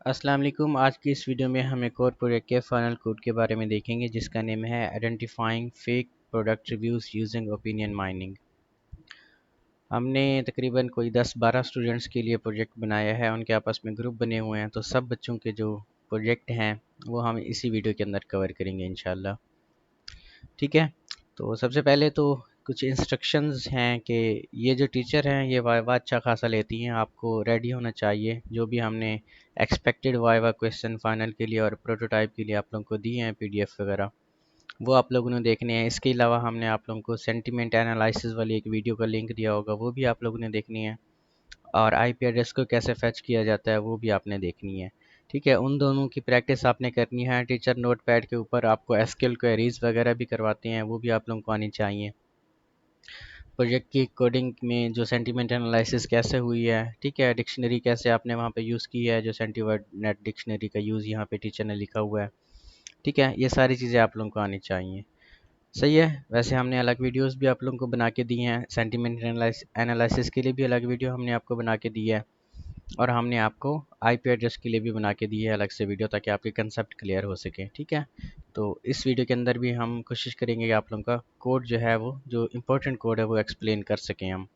अस्सलाम वालेकुम। आज की इस वीडियो में हम एक और प्रोजेक्ट के फाइनल कोड के बारे में देखेंगे जिसका नेम है identifying fake product reviews using opinion mining. हमने तकरीबन कोई 10-12 स्टूडेंट्स के लिए प्रोजेक्ट बनाया है। उनके आपस में ग्रुप बने हुए हैं, तो सब बच्चों के जो प्रोजेक्ट हैं वो हम इसी वीडियो के अंदर कवर करेंगे इंशाल्लाह। ठीक है, तो सबसे पहले तो कुछ इंस्ट्रक्शंस हैं कि ये जो टीचर हैं ये वाइवा अच्छा खासा लेती हैं। आपको रेडी होना चाहिए। जो भी हमने एक्सपेक्टेड वाइवा क्वेश्चन फाइनल के लिए और प्रोटोटाइप के लिए आप लोगों को दिए हैं पीडीएफ वगैरह, वो आप लोगों ने देखने हैं। इसके अलावा हमने आप लोगों को सेंटिमेंट एनालिसिस वाली एक वीडियो का लिंक दिया होगा, वो भी आप लोगों ने देखनी है। और आईपी एड्रेस को कैसे फेच किया जाता है वो भी आपने देखनी है। ठीक है, उन दोनों की प्रैक्टिस आपने करनी है। टीचर नोट पैड के ऊपर आपको एसक्यूएल क्वेरीज वगैरह भी करवाते हैं, वो भी आप लोगों को आनी चाहिए। प्रोजेक्ट की कोडिंग में जो सेंटीमेंट एनालिसिस कैसे हुई है, ठीक है, डिक्शनरी कैसे आपने वहाँ पे यूज़ की है, जो सेंटीवर्ड नेट डिक्शनरी का यूज़ यहाँ पे टीचर ने लिखा हुआ है। ठीक है, ये सारी चीज़ें आप लोगों को आनी चाहिए। सही है। वैसे हमने अलग वीडियोस भी आप लोगों को बना के दी हैं। सेंटीमेंट एनालिसिस के लिए भी अलग वीडियो हमने आपको बना के दी है, और हमने आपको आईपी एड्रेस के लिए भी बना के दी है अलग से वीडियो, ताकि आपके कंसेप्ट क्लियर हो सके। ठीक है, तो इस वीडियो के अंदर भी हम कोशिश करेंगे कि आप लोगों का कोड जो है वो जो इम्पोर्टेंट कोड है वो एक्सप्लेन कर सकें हम।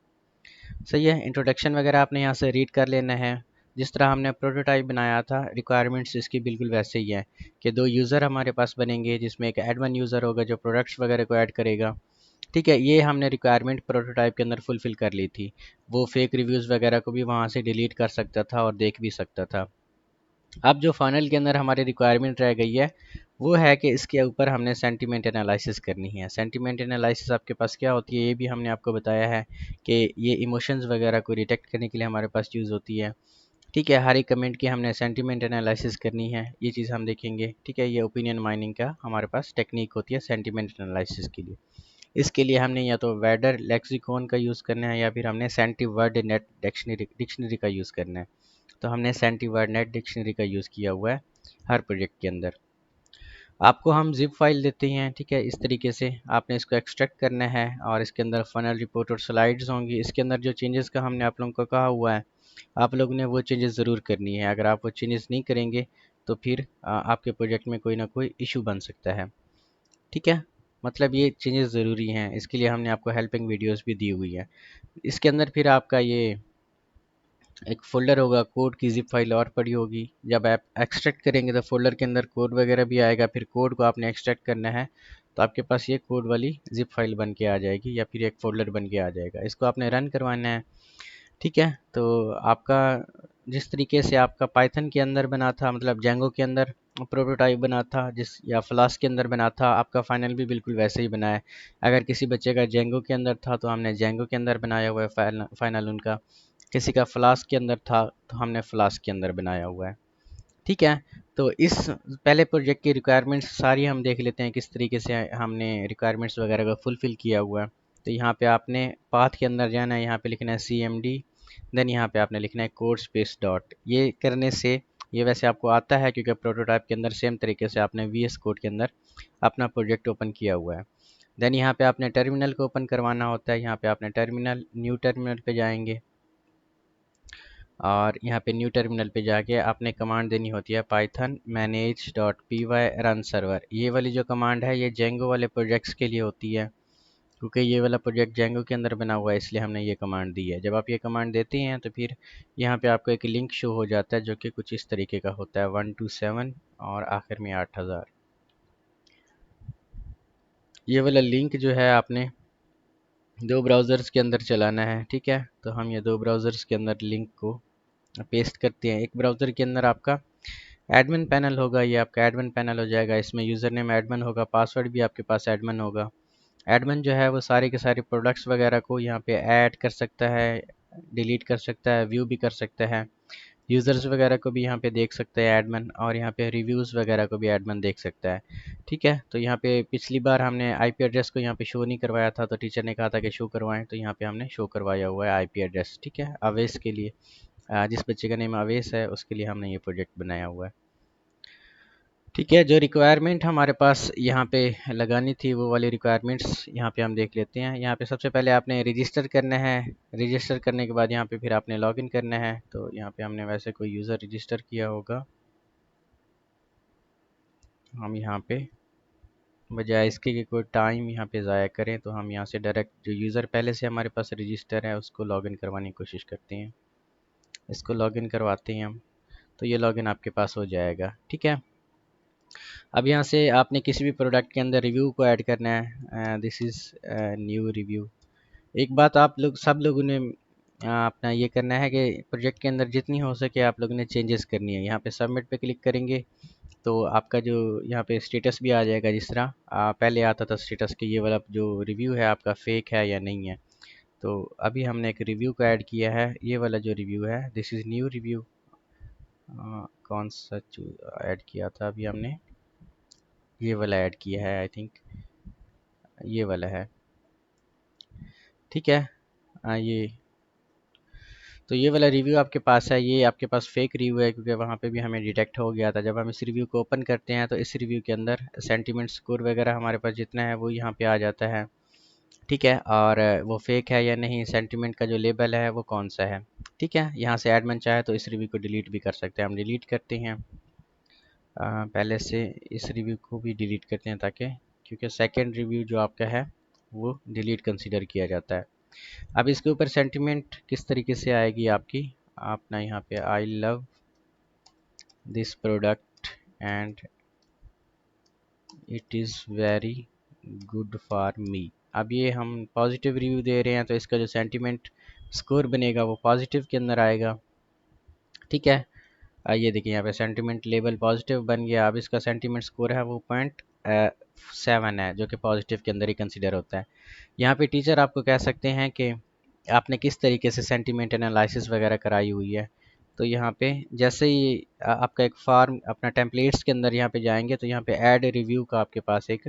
सही है, इंट्रोडक्शन वगैरह आपने यहाँ से रीड कर लेना है। जिस तरह हमने प्रोटोटाइप बनाया था, रिक्वायरमेंट्स इसकी बिल्कुल वैसे ही है कि दो यूज़र हमारे पास बनेंगे, जिसमें एक एडमिन यूज़र होगा जो प्रोडक्ट्स वगैरह को ऐड करेगा। ठीक है, ये हमने रिक्वायरमेंट प्रोटोटाइप के अंदर फुलफ़िल कर ली थी। वो फेक रिव्यूज़ वगैरह को भी वहाँ से डिलीट कर सकता था और देख भी सकता था। अब जो फाइनल के अंदर हमारी रिक्वायरमेंट रह गई है वो है कि इसके ऊपर हमने सेंटीमेंट एनालिसिस करनी है। सेंटीमेंट एनालिसिस आपके पास क्या होती है ये भी हमने आपको बताया है कि ये इमोशंस वगैरह को डिटेक्ट करने के लिए हमारे पास यूज़ होती है। ठीक है, हर एक कमेंट की हमने सेंटीमेंट एनालिसिस करनी है, ये चीज़ हम देखेंगे। ठीक है, ये ओपिनियन माइनिंग का हमारे पास टेक्निक होती है सेंटीमेंट एनालिसिस के लिए। इसके लिए हमने या तो वेडर लेक्सिकॉन का यूज़ करना है या फिर हमने सेंटीवर्ड नेट डिक्शनरी का यूज़ करना है। तो हमने सेंटीवर्ड नेट डिक्शनरी का यूज़ किया हुआ है हर प्रोजेक्ट के अंदर। आपको हम ज़िप फाइल देते हैं, ठीक है, इस तरीके से आपने इसको एक्सट्रैक्ट करना है, और इसके अंदर फनल रिपोर्ट और स्लाइड्स होंगी। इसके अंदर जो चेंजेस का हमने आप लोगों को कहा हुआ है, आप लोगों ने वो चेंजेस ज़रूर करनी है। अगर आप वो चेंजेस नहीं करेंगे तो फिर आपके प्रोजेक्ट में कोई ना कोई इशू बन सकता है। ठीक है, मतलब ये चेंजेस ज़रूरी हैं। इसके लिए हमने आपको हेल्पिंग वीडियोस भी दी हुई है। इसके अंदर फिर आपका ये एक फ़ोल्डर होगा, कोड की ज़िप फाइल और पड़ी होगी। जब आप एक्सट्रैक्ट करेंगे तो फ़ोल्डर के अंदर कोड वगैरह भी आएगा। फिर कोड को आपने एक्सट्रैक्ट करना है, तो आपके पास ये कोड वाली ज़िप फाइल बन के आ जाएगी, या फिर एक फ़ोल्डर बन के आ जाएगा। इसको आपने रन करवाना है। ठीक है, तो आपका जिस तरीके से आपका पाइथन के अंदर बना था, मतलब जेंगो के अंदर प्रोटोटाइप बना था, जिस या फ्लास्क के अंदर बना था, आपका फाइनल भी बिल्कुल वैसे ही बना है। अगर किसी बच्चे का जेंगो के अंदर था तो हमने जेंगो के अंदर बनाया हुआ है फाइनल उनका। किसी का फ्लास्क के अंदर था तो हमने फ्लास्क के अंदर बनाया हुआ है। ठीक है, तो इस पहले प्रोजेक्ट की रिक्वायरमेंट्स सारी हम देख लेते हैं किस तरीके से हमने रिक्वायरमेंट्स वगैरह को फुलफ़िल किया हुआ है। तो यहाँ पे आपने पाथ के अंदर जाना है, यहाँ पे लिखना है CMD, देन यहाँ पे आपने लिखना है कोड स्पेस डॉट। ये करने से ये वैसे आपको आता है क्योंकि प्रोटोटाइप के अंदर सेम तरीके से आपने VS कोड के अंदर अपना प्रोजेक्ट ओपन किया हुआ है। देन यहाँ पे आपने टर्मिनल को ओपन करवाना होता है। यहाँ पे आपने टर्मिनल न्यू टर्मिनल पे जाएंगे, और यहाँ पे न्यू टर्मिनल पे जाके आपने कमांड देनी होती है पाइथन manage.py रन सर्वर। ये वाली जो कमांड है ये जेंगो वाले प्रोजेक्ट्स के लिए होती है, क्योंकि ये वाला प्रोजेक्ट जेंगो के अंदर बना हुआ है, इसलिए हमने ये कमांड दी है। जब आप ये कमांड देते हैं तो फिर यहाँ पे आपको एक लिंक शो हो जाता है जो कि कुछ इस तरीके का होता है 127 और आखिर में 8000। ये वाला लिंक जो है आपने दो ब्राउज़र्स के अंदर चलाना है। ठीक है, तो हम ये दो ब्राउज़र्स के अंदर लिंक को पेस्ट करते हैं। एक ब्राउज़र के अंदर आपका एडमिन पैनल होगा, ये आपका एडमिन पैनल हो जाएगा। इसमें यूज़र नेम एडमिन होगा, पासवर्ड भी आपके पास एडमिन होगा। एडमिन जो है वो सारे के सारे प्रोडक्ट्स वगैरह को यहाँ पे ऐड कर सकता है, डिलीट कर सकता है, व्यू भी कर सकता है। यूज़र्स वगैरह को भी यहाँ पे देख सकते हैं एडमिन, और यहाँ पे रिव्यूज़ वगैरह को भी एडमिन देख सकता है। ठीक है, तो यहाँ पे पिछली बार हमने आईपी एड्रेस को यहाँ पे शो नहीं करवाया था, तो टीचर ने कहा था कि शो करवाएं, तो यहाँ पे हमने शो करवाया हुआ है आईपी एड्रेस। ठीक है, अवेश के लिए जिस बच्चे का नेम अवेश है उसके लिए हमने ये प्रोजेक्ट बनाया हुआ है। ठीक है, जो रिक्वायरमेंट हमारे पास यहाँ पे लगानी थी वो वाली रिक्वायरमेंट्स यहाँ पे हम देख लेते हैं। यहाँ पे सबसे पहले आपने रजिस्टर करना है। रजिस्टर करने के बाद यहाँ पे फिर आपने लॉगिन करना है। तो यहाँ पे हमने वैसे कोई यूज़र रजिस्टर किया होगा, हम यहाँ पे बजाय इसके कि कोई टाइम यहाँ पे ज़ाया करें, तो हम यहाँ से डायरेक्ट जो यूज़र पहले से हमारे पास रजिस्टर है उसको लॉगिन करवाने की कोशिश करते हैं। इसको लॉगिन करवाते हैं हम, तो ये लॉगिन आपके पास हो जाएगा। ठीक है, अब यहाँ से आपने किसी भी प्रोडक्ट के अंदर रिव्यू को ऐड करना है। This is new review. एक बात आप लोग सब लोगों ने अपना ये करना है कि प्रोजेक्ट के अंदर जितनी हो सके आप लोगों ने चेंजेस करनी है। यहाँ पे सबमिट पे क्लिक करेंगे तो आपका जो यहाँ पे स्टेटस भी आ जाएगा, जिस तरह पहले आता था स्टेटस के ये वाला जो रिव्यू है आपका फेक है या नहीं है। तो अभी हमने एक रिव्यू को ऐड किया है, ये वाला जो रिव्यू है दिस इज़ न्यू रिव्यू। कौन सा ऐड किया था अभी हमने, ये वाला ऐड किया है, आई थिंक ये वाला है। ठीक है, ये तो ये वाला रिव्यू आपके पास है, ये आपके पास फेक रिव्यू है क्योंकि वहाँ पे भी हमें डिटेक्ट हो गया था। जब हम इस रिव्यू को ओपन करते हैं तो इस रिव्यू के अंदर सेंटीमेंट स्कोर वगैरह हमारे पास जितना है वो यहाँ पे आ जाता है। ठीक है, और वो फेक है या नहीं, सेंटीमेंट का जो लेबल है वो कौन सा है। ठीक है, यहाँ से एडमिन चाहे तो इस रिव्यू को डिलीट भी कर सकते हैं। हम डिलीट करते हैं, पहले से इस रिव्यू को भी डिलीट करते हैं ताकि, क्योंकि सेकेंड रिव्यू जो आपका है वो डिलीट कंसिडर किया जाता है। अब इसके ऊपर सेंटिमेंट किस तरीके से आएगी आपकी, आप ना यहाँ पे I love this product and it is very good for me. अब ये हम पॉजिटिव रिव्यू दे रहे हैं तो इसका जो सेंटिमेंट स्कोर बनेगा वो पॉजिटिव के अंदर आएगा। ठीक है, ये देखिए यहाँ पे सेंटिमेंट लेवल पॉजिटिव बन गया। अब इसका सेंटिमेंट स्कोर है वो 0.7 है, जो कि पॉजिटिव के अंदर ही कंसिडर होता है। यहाँ पे टीचर आपको कह सकते हैं कि आपने किस तरीके से सेंटिमेंट एनालिसिस वगैरह कराई हुई है। तो यहाँ पे जैसे ही आपका एक फॉर्म अपना टेम्पलेट्स के अंदर यहाँ पे जाएंगे तो यहाँ पे ऐड रिव्यू का आपके पास एक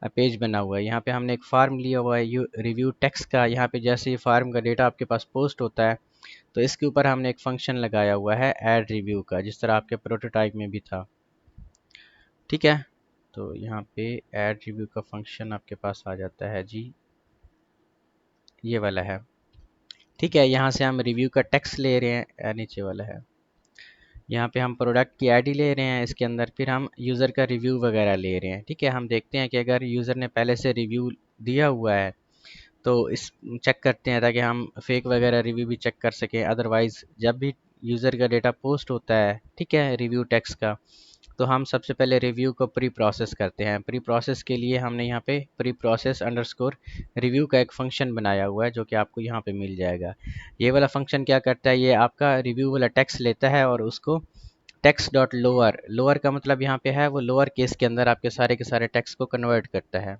पेज बना हुआ है। यहाँ पे हमने एक फार्म लिया हुआ है रिव्यू टेक्स्ट का। यहाँ पे जैसे ही फार्म का डेटा आपके पास पोस्ट होता है तो इसके ऊपर हमने एक फंक्शन लगाया हुआ है ऐड रिव्यू का, जिस तरह आपके प्रोटोटाइप में भी था। ठीक है, तो यहाँ पे ऐड रिव्यू का फंक्शन आपके पास आ जाता है जी, ये वाला है। ठीक है, यहाँ से हम रिव्यू का टेक्स्ट ले रहे हैं, नीचे वाला है। यहाँ पे हम प्रोडक्ट की आईडी ले रहे हैं इसके अंदर, फिर हम यूज़र का रिव्यू वगैरह ले रहे हैं। ठीक है, हम देखते हैं कि अगर यूज़र ने पहले से रिव्यू दिया हुआ है तो इस चेक करते हैं ताकि हम फेक वगैरह रिव्यू भी चेक कर सकें। अदरवाइज़ जब भी यूज़र का डेटा पोस्ट होता है, ठीक है, रिव्यू टेक्स्ट का, तो हम सबसे पहले रिव्यू को प्री प्रोसेस करते हैं। प्री प्रोसेस के लिए हमने यहाँ पे प्री प्रोसेस अंडरस्कोर रिव्यू का एक फ़ंक्शन बनाया हुआ है जो कि आपको यहाँ पे मिल जाएगा। ये वाला फ़ंक्शन क्या करता है, ये आपका रिव्यू वाला टेक्स्ट लेता है और उसको टेक्स्ट डॉट लोअर, लोअर का मतलब यहाँ पे है वो लोअर केस के अंदर आपके सारे के सारे टेक्स्ट को कन्वर्ट करता है।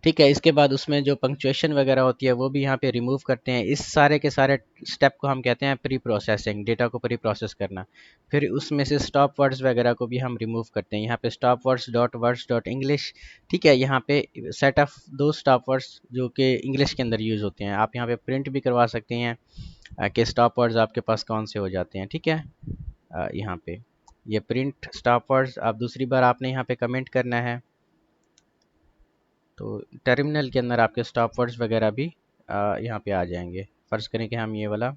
ठीक है, इसके बाद उसमें जो पंक्चुएशन वगैरह होती है वो भी यहाँ पे रिमूव करते हैं। इस सारे के सारे स्टेप को हम कहते हैं प्री प्रोसेसिंग, डेटा को प्री प्रोसेस करना। फिर उसमें से स्टॉप वर्ड्स वगैरह को भी हम रिमूव करते हैं। यहाँ पे स्टॉप वर्ड्स डॉट इंग्लिश, ठीक है, यहाँ पे सेट ऑफ दो स्टॉप वर्ड्स जो कि इंग्लिश के अंदर यूज़ होते हैं। आप यहाँ पे प्रिंट भी करवा सकते हैं कि स्टॉप वर्ड्स आपके पास कौन से हो जाते हैं। ठीक है, यहाँ पे ये प्रिंट स्टॉप वर्ड्स, अब दूसरी बार आपने यहाँ पे कमेंट करना है तो टर्मिनल के अंदर आपके स्टॉप वर्ड्स वगैरह भी यहाँ पे आ जाएंगे। फ़र्ज़ करें कि हम ये वाला,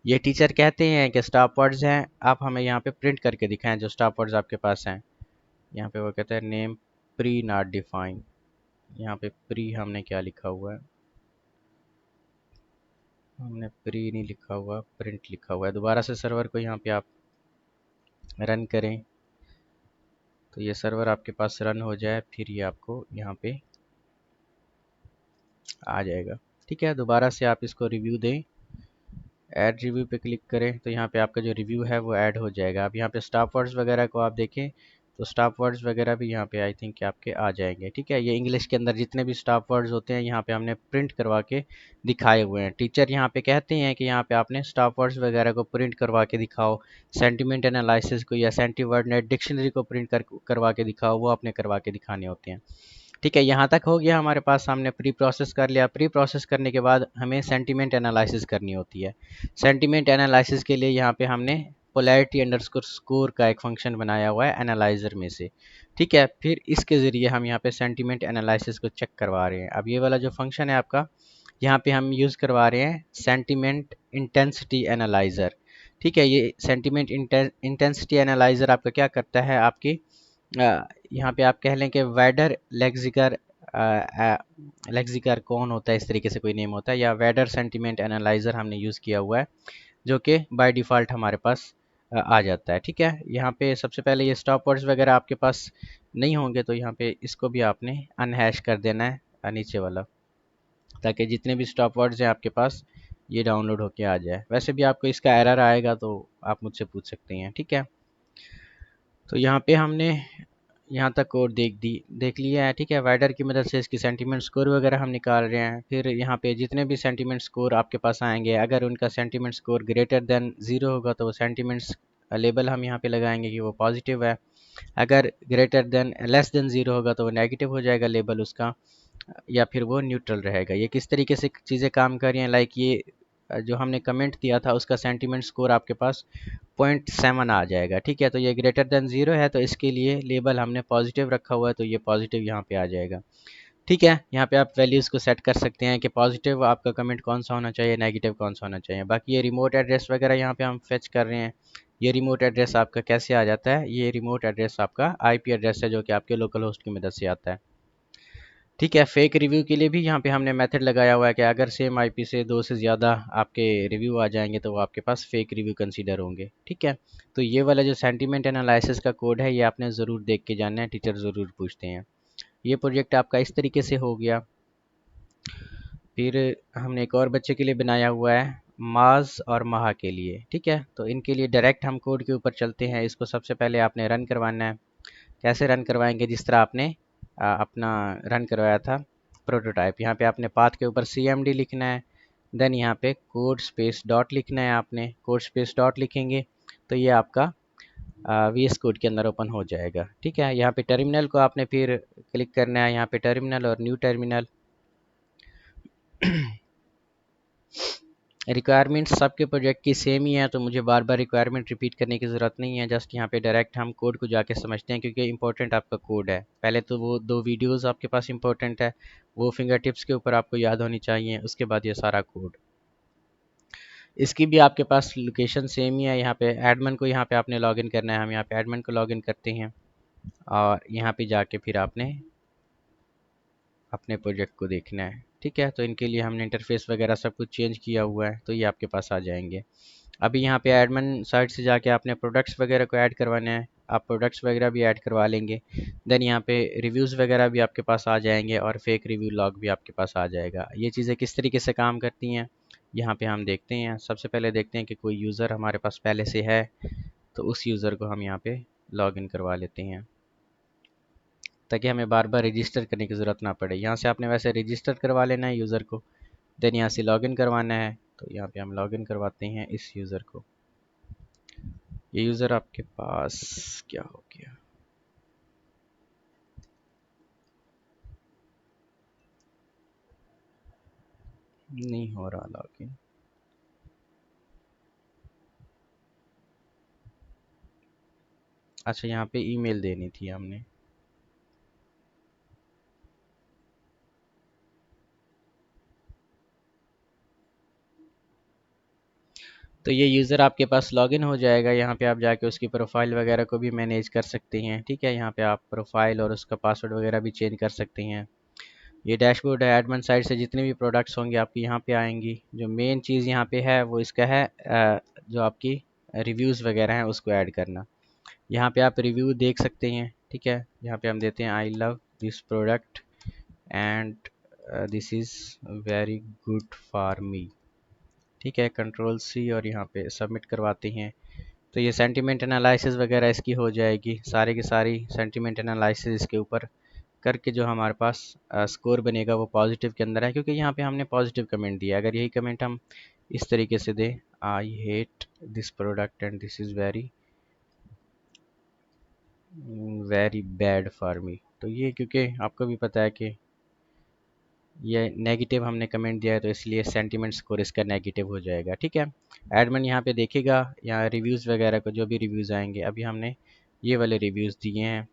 ये टीचर कहते हैं कि स्टॉप वर्ड्स हैं, आप हमें यहाँ पे प्रिंट करके दिखाएं जो स्टॉप वर्ड्स आपके पास हैं। यहाँ पे वो कहते हैं नेम प्री नॉट डिफाइन, यहाँ पे प्री हमने क्या लिखा हुआ है, हमने प्री नहीं लिखा हुआ, प्रिंट लिखा हुआ है। दोबारा से सर्वर को यहाँ पे आप रन करें तो ये सर्वर आपके पास रन हो जाए, फिर ये आपको यहाँ पे आ जाएगा। ठीक है, दोबारा से आप इसको रिव्यू दें, ऐड रिव्यू पे क्लिक करें तो यहाँ पे आपका जो रिव्यू है वो ऐड हो जाएगा। अब यहाँ पे स्टॉप वर्ड्स वगैरह को आप देखें तो स्टॉप वर्ड्स वगैरह भी यहाँ पे आई थिंक आपके आ जाएंगे। ठीक है, ये इंग्लिश के अंदर जितने भी स्टॉप वर्ड्स होते हैं यहाँ पे हमने प्रिंट करवा के दिखाए हुए हैं। टीचर यहाँ पे कहते हैं कि यहाँ पे आपने स्टॉप वर्ड्स वगैरह को प्रिंट करवा के दिखाओ, सेंटिमेंट एनालिसिस को या सेंटी वर्ड नेट डिक्शनरी को प्रिंट करवा के दिखाओ, वो आपने करवा के दिखाने होते हैं। ठीक है, यहाँ तक हो गया हमारे पास, हमने प्री प्रोसेस कर लिया। प्री प्रोसेस करने के बाद हमें सेंटिमेंट एनालिसिस करनी होती है। सेंटिमेंट एनालिसिस के लिए यहाँ पे हमने पोलैरिटी अंडरस्कोर स्कोर का एक फंक्शन बनाया हुआ है एनालाइजर में से। ठीक है, फिर इसके ज़रिए हम यहाँ पे सेंटिमेंट एनालिसिस को चेक करवा रहे हैं। अब ये वाला जो फंक्शन है आपका, यहाँ पे हम यूज़ करवा रहे हैं सेंटिमेंट इंटेंसिटी एनालाइज़र। ठीक है, ये सेंटिमेंट इंटेंसिटी एनालाइज़र आपका क्या करता है, आपकी यहाँ पे आप कह लें कि वैडर लेक्सिकर लेक्सिकर कौन होता है, इस तरीके से कोई नेम होता है, या वैडर सेंटिमेंट एनालाइजर हमने यूज़ किया हुआ है, जो कि बाय डिफ़ॉल्ट हमारे पास आ जाता है। ठीक है, यहाँ पे सबसे पहले ये स्टॉप वर्ड्स वगैरह आपके पास नहीं होंगे, तो यहाँ पे इसको भी आपने अनहैश कर देना है नीचे वाला, ताकि जितने भी स्टॉप वर्ड्स हैं आपके पास ये डाउनलोड होके आ जाए। वैसे भी आपको इसका एरर आएगा तो आप मुझसे पूछ सकते हैं। ठीक है, तो यहाँ पे हमने यहाँ तक कोड देख लिया है। ठीक है, वाइडर की मदद से इसकी सेंटीमेंट स्कोर वगैरह हम निकाल रहे हैं। फिर यहाँ पे जितने भी सेंटीमेंट स्कोर आपके पास आएंगे, अगर उनका सेंटीमेंट स्कोर ग्रेटर देन 0 होगा तो वो सेंटीमेंट्स लेबल हम यहाँ पे लगाएंगे कि वो पॉजिटिव है। अगर ग्रेटर देन लेस देन 0 होगा तो वो नेगेटिव हो जाएगा लेबल उसका, या फिर वो न्यूट्रल रहेगा। ये किस तरीके से चीज़ें काम कर रही हैं, लाइक ये जो हमने कमेंट दिया था उसका सेंटीमेंट स्कोर आपके पास 0.7 आ जाएगा। ठीक है, तो ये ग्रेटर देन 0 है तो इसके लिए लेबल हमने पॉजिटिव रखा हुआ है, तो ये पॉजिटिव यहाँ पे आ जाएगा। ठीक है, यहाँ पे आप वैल्यूज़ को सेट कर सकते हैं कि पॉजिटिव आपका कमेंट कौन सा होना चाहिए, नेगेटिव कौन सा होना चाहिए। बाकी ये रिमोट एड्रेस वगैरह यहाँ पे हम फेच कर रहे हैं। ये रिमोट एड्रेस आपका कैसे आ जाता है, ये रिमोट एड्रेस आपका आईपी एड्रेस है जो कि आपके लोकल होस्ट की मदद से आता है। ठीक है, फेक रिव्यू के लिए भी यहाँ पे हमने मेथड लगाया हुआ है कि अगर सेम आईपी से 2 से ज़्यादा आपके रिव्यू आ जाएंगे तो वो आपके पास फेक रिव्यू कंसीडर होंगे। ठीक है, तो ये वाला जो सेंटीमेंट एनालिसिस का कोड है ये आपने ज़रूर देख के जानना है, टीचर ज़रूर पूछते हैं। ये प्रोजेक्ट आपका इस तरीके से हो गया। फिर हमने एक और बच्चे के लिए बनाया हुआ है, माज और महा के लिए। ठीक है, तो इनके लिए डायरेक्ट हम कोड के ऊपर चलते हैं। इसको सबसे पहले आपने रन करवाना है। कैसे रन करवाएंगे, जिस तरह आपने अपना रन करवाया था प्रोटोटाइप। यहाँ पे आपने पाथ के ऊपर CMD लिखना है, देन यहाँ पे कोड स्पेस डॉट लिखना है। आपने कोड स्पेस डॉट लिखेंगे तो ये आपका VS कोड के अंदर ओपन हो जाएगा। ठीक है, यहाँ पे टर्मिनल को आपने फिर क्लिक करना है, यहाँ पे टर्मिनल और न्यू टर्मिनल। रिक्वायरमेंट सबके प्रोजेक्ट की सेम ही है, तो मुझे बार बार रिक्वायरमेंट रिपीट करने की ज़रूरत नहीं है। जस्ट यहाँ पे डायरेक्ट हम कोड को जाके समझते हैं, क्योंकि इंपॉर्टेंट आपका कोड है। पहले तो वो 2 वीडियोस आपके पास इंपॉर्टेंट है, वो फिंगर टिप्स के ऊपर आपको याद होनी चाहिए, उसके बाद ये सारा कोड। इसकी भी आपके पास लोकेशन सेम ही है। यहाँ पे एडमिन को यहाँ पे आपने लॉगिन करना है। हम यहाँ पे एडमिन को लॉगिन करते हैं और यहाँ पे जाके फिर आपने अपने प्रोजेक्ट को देखना है। ठीक है, तो इनके लिए हमने इंटरफेस वगैरह सब कुछ चेंज किया हुआ है, तो ये आपके पास आ जाएंगे। अभी यहाँ पे एडमिन साइट से जाके आपने प्रोडक्ट्स वगैरह को ऐड करवाना है। आप प्रोडक्ट्स वगैरह भी ऐड करवा लेंगे। देन यहाँ पे रिव्यूज़ वगैरह भी आपके पास आ जाएंगे और फेक रिव्यू लॉग भी आपके पास आ जाएगा। ये चीज़ें किस तरीके से काम करती हैं यहाँ पे हम देखते हैं। सबसे पहले देखते हैं कि कोई यूज़र हमारे पास पहले से है, तो उस यूज़र को हम यहाँ पे लॉग इन करवा लेते हैं, ताकि हमें बार बार रजिस्टर करने की ज़रूरत ना पड़े। यहाँ से आपने वैसे रजिस्टर करवा लेना है यूज़र को, देन यहाँ से लॉगिन करवाना है। तो यहाँ पे हम लॉगिन करवाते हैं इस यूज़र को। ये यूज़र आपके पास क्या हो गया, नहीं हो रहा लॉगिन। अच्छा, यहाँ पे ईमेल देनी थी हमने। तो ये यूज़र आपके पास लॉगिन हो जाएगा। यहाँ पे आप जाके उसकी प्रोफाइल वगैरह को भी मैनेज कर सकते हैं। ठीक है, यहाँ पे आप प्रोफाइल और उसका पासवर्ड वगैरह भी चेंज कर सकते हैं। ये डैशबोर्ड है, एडमिन साइड से जितने भी प्रोडक्ट्स होंगे आपकी यहाँ पे आएंगी। जो मेन चीज़ यहाँ पे है वो इसका है जो आपकी रिव्यूज़ वगैरह हैं उसको ऐड करना। यहाँ पे आप रिव्यू देख सकते हैं। ठीक है, यहाँ पे हम देते हैं I love this product and this is very good for me. ठीक है, कंट्रोल C और यहाँ पे सबमिट करवाते हैं। तो ये सेंटीमेंट एनालिसिस वगैरह इसकी हो जाएगी। सारे की सारी सेंटीमेंट एनालिसिस इसके ऊपर करके जो हमारे पास स्कोर बनेगा वो पॉजिटिव के अंदर है, क्योंकि यहाँ पे हमने पॉजिटिव कमेंट दिया। अगर यही कमेंट हम इस तरीके से दें, I hate this product and this is very very bad for me, तो ये क्योंकि आपको भी पता है कि ये नेगेटिव हमने कमेंट दिया है, तो इसलिए सेंटीमेंट स्कोर इसका नेगेटिव हो जाएगा। ठीक है, एडमिन यहाँ पे देखेगा यहाँ रिव्यूज़ वगैरह को, जो भी रिव्यूज़ आएंगे। अभी हमने ये वाले रिव्यूज़ दिए हैं,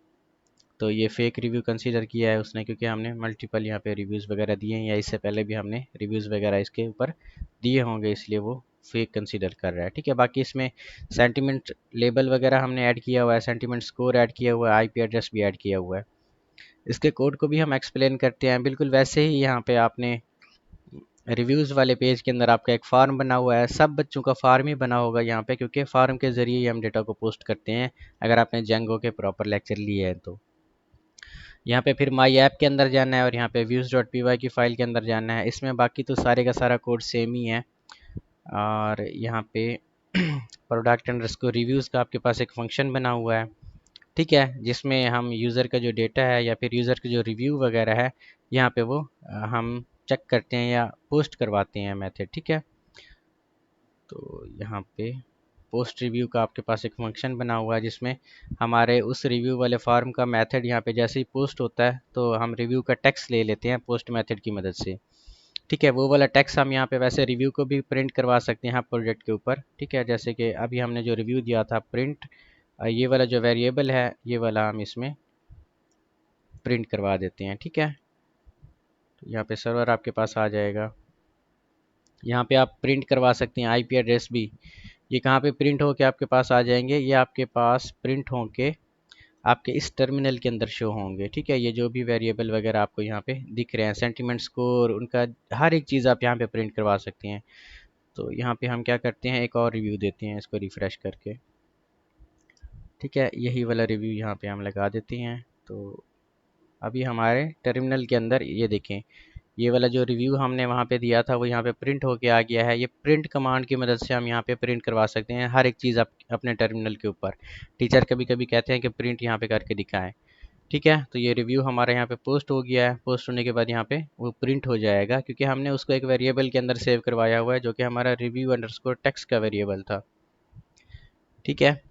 तो ये फेक रिव्यू कंसीडर किया है उसने, क्योंकि हमने मल्टीपल यहाँ पे रिव्यूज़ वगैरह दिए हैं, या इससे पहले भी हमने रिव्यूज़ वगैरह इसके ऊपर दिए होंगे, इसलिए वो फेक कंसीडर कर रहा है। ठीक है, बाकी इसमें सेंटिमेंट लेबल वगैरह हमने ऐड किया हुआ है, सेंटिमेंट स्कोर ऐड किया हुआ है, आईपी एड्रेस भी ऐड किया हुआ है। इसके कोड को भी हम एक्सप्लेन करते हैं बिल्कुल वैसे ही। यहाँ पे आपने रिव्यूज़ वाले पेज के अंदर आपका एक फार्म बना हुआ है, सब बच्चों का फार्म ही बना होगा यहाँ पे, क्योंकि फार्म के ज़रिए ही हम डेटा को पोस्ट करते हैं अगर आपने जेंगो के प्रॉपर लेक्चर लिए हैं तो। यहाँ पे फिर माई ऐप के अंदर जाना है और यहाँ पे व्यूज़ डॉट पी वाई की फ़ाइल के अंदर जाना है। इसमें बाकी तो सारे का सारा कोड सेम ही है। और यहाँ पे प्रोडक्ट अंडरस्कोर रिव्यूज़ का आपके पास एक फंक्शन बना हुआ है। ठीक है, जिसमें हम यूज़र का जो डेटा है या फिर यूज़र के जो रिव्यू वगैरह है यहाँ पे वो हम चेक करते हैं या पोस्ट करवाते हैं मेथड। ठीक है, तो यहाँ पे पोस्ट रिव्यू का आपके पास एक फंक्शन बना हुआ है जिसमें हमारे उस रिव्यू वाले फॉर्म का मेथड यहाँ पे जैसे ही पोस्ट होता है तो हम रिव्यू का टेक्स्ट ले लेते हैं पोस्ट मेथड की मदद से। ठीक है, वो वाला टेक्स्ट हम यहाँ पे वैसे रिव्यू को भी प्रिंट करवा सकते हैं प्रोजेक्ट के ऊपर। ठीक है, जैसे कि अभी हमने जो रिव्यू दिया था प्रिंट, ये वाला जो वेरिएबल है ये वाला हम इसमें प्रिंट करवा देते हैं। ठीक है, तो यहाँ पे सर्वर आपके पास आ जाएगा। यहाँ पे आप प्रिंट करवा सकते हैं आईपी एड्रेस भी। ये कहाँ पे प्रिंट होके आपके पास आ जाएंगे, ये आपके पास प्रिंट होके आपके इस टर्मिनल के अंदर शो होंगे। ठीक है, ये जो भी वेरिएबल वगैरह आपको यहाँ पे दिख रहे हैं, सेंटीमेंट स्कोर, उनका हर एक चीज़ आप यहाँ पे प्रिंट करवा सकते हैं। तो यहाँ पे हम क्या करते हैं, एक और रिव्यू देते हैं इसको रिफ़्रेश करके। ठीक है, यही वाला रिव्यू यहाँ पे हम लगा देते हैं। तो अभी हमारे टर्मिनल के अंदर ये देखें, ये वाला जो रिव्यू हमने वहाँ पे दिया था वो यहाँ पे प्रिंट होके आ गया है। ये प्रिंट कमांड की मदद से हम यहाँ पे प्रिंट करवा सकते हैं हर एक चीज़ अपने टर्मिनल के ऊपर। टीचर कभी कभी कहते हैं कि प्रिंट यहाँ पे करके दिखाएं। ठीक है, तो ये रिव्यू हमारा यहाँ पे पोस्ट हो गया है। पोस्ट होने के बाद यहाँ पे वो प्रिंट हो जाएगा क्योंकि हमने उसको एक वेरिएबल के अंदर सेव करवाया हुआ है जो कि हमारा रिव्यू अंडरस्कोर टेक्स्ट का वेरिएबल था। ठीक है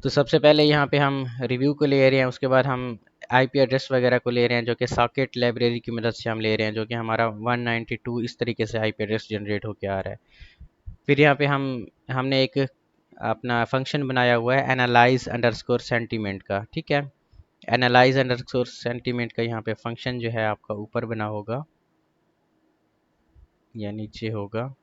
तो सबसे पहले यहाँ पे हम रिव्यू को ले रहे हैं, उसके बाद हम आईपी एड्रेस वगैरह को ले रहे हैं जो कि सॉकेट लाइब्रेरी की मदद से हम ले रहे हैं, जो कि हमारा 192 इस तरीके से आईपी एड्रेस जनरेट होके आ रहा है। फिर यहाँ पे हमने एक अपना फंक्शन बनाया हुआ है एनालाइज अंडरस्कोर सेंटीमेंट का। ठीक है, एनालाइज अंडरस्कोर सेंटीमेंट का यहाँ पे फंक्शन जो है आपका ऊपर बना होगा या नीचे होगा,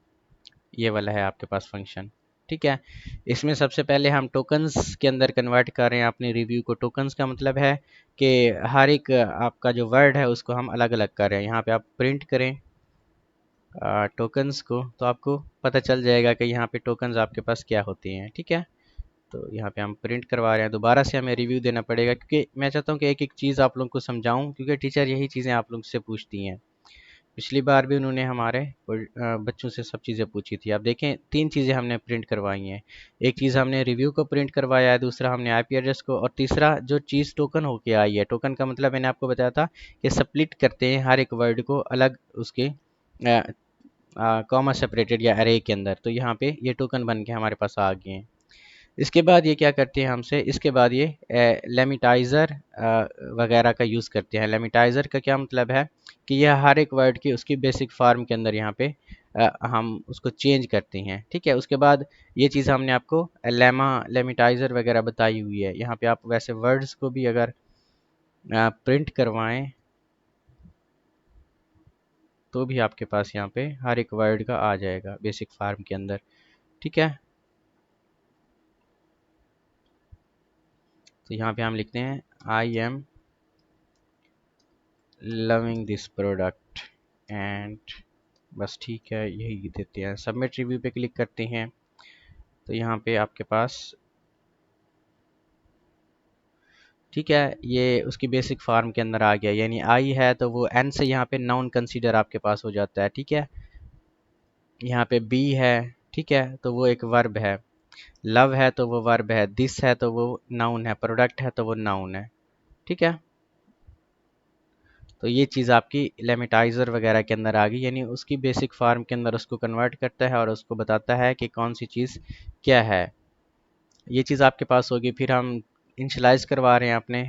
ये वाला है आपके पास फंक्शन। ठीक है, इसमें सबसे पहले हम टोकन्स के अंदर कन्वर्ट कर रहे हैं अपनी रिव्यू को। टोकन्स का मतलब है कि हर एक आपका जो वर्ड है उसको हम अलग अलग कर रहे हैं। यहाँ पे आप प्रिंट करें टोकन्स को तो आपको पता चल जाएगा कि यहाँ पे टोकन्स आपके पास क्या होती हैं। ठीक है, तो यहाँ पे हम प्रिंट करवा रहे हैं। दोबारा से हमें रिव्यू देना पड़ेगा क्योंकि मैं चाहता हूँ कि एक एक चीज़ आप लोगों को समझाऊँ, क्योंकि टीचर यही चीज़ें आप लोग से पूछती हैं। पिछली बार भी उन्होंने हमारे बच्चों से सब चीज़ें पूछी थी। आप देखें 3 चीज़ें हमने प्रिंट करवाई हैं। एक चीज़ हमने रिव्यू को प्रिंट करवाया है, दूसरा हमने आईपी एड्रेस को, और तीसरा जो चीज़ टोकन होके आई है। टोकन का मतलब मैंने आपको बताया था कि स्प्लिट करते हैं हर एक वर्ड को अलग उसके कॉमा सेपरेटेड या अरे के अंदर। तो यहाँ पे ये टोकन बन के हमारे पास आ गए हैं। इसके बाद ये क्या करते हैं हमसे, इसके बाद ये लेमिटाइज़र वगैरह का यूज़ करते हैं। लेमिटाइज़र का क्या मतलब है कि यह हर एक वर्ड की उसकी बेसिक फॉर्म के अंदर यहाँ पे हम उसको चेंज करते हैं। ठीक है, उसके बाद ये चीज़ हमने आपको लेमिटाइज़र वगैरह बताई हुई है। यहाँ पे आप वैसे वर्ड्स को भी अगर प्रिंट करवाएं तो भी आपके पास यहाँ पे हर एक वर्ड का आ जाएगा बेसिक फॉर्म के अंदर। ठीक है, तो यहाँ पे हम लिखते हैं I am loving this product and बस। ठीक है, यही देते हैं। सबमिट रिव्यू पे क्लिक करते हैं तो यहाँ पे आपके पास ठीक है ये उसकी बेसिक फॉर्म के अंदर आ गया। यानी आई है तो वो एन से यहाँ पे नाउन कंसीडर आपके पास हो जाता है। ठीक है, यहाँ पे बी है, ठीक है, तो वो एक वर्ब है। लव है तो वो वर्ब है। दिस है तो वो नाउन है। प्रोडक्ट है तो वो नाउन है। ठीक है, तो ये चीज़ आपकी लेमिटाइज़र वगैरह के अंदर आ गई, यानी उसकी बेसिक फॉर्म के अंदर उसको कन्वर्ट करता है और उसको बताता है कि कौन सी चीज़ क्या है। ये चीज़ आपके पास होगी। फिर हम इनिशियलाइज़ करवा रहे हैं अपने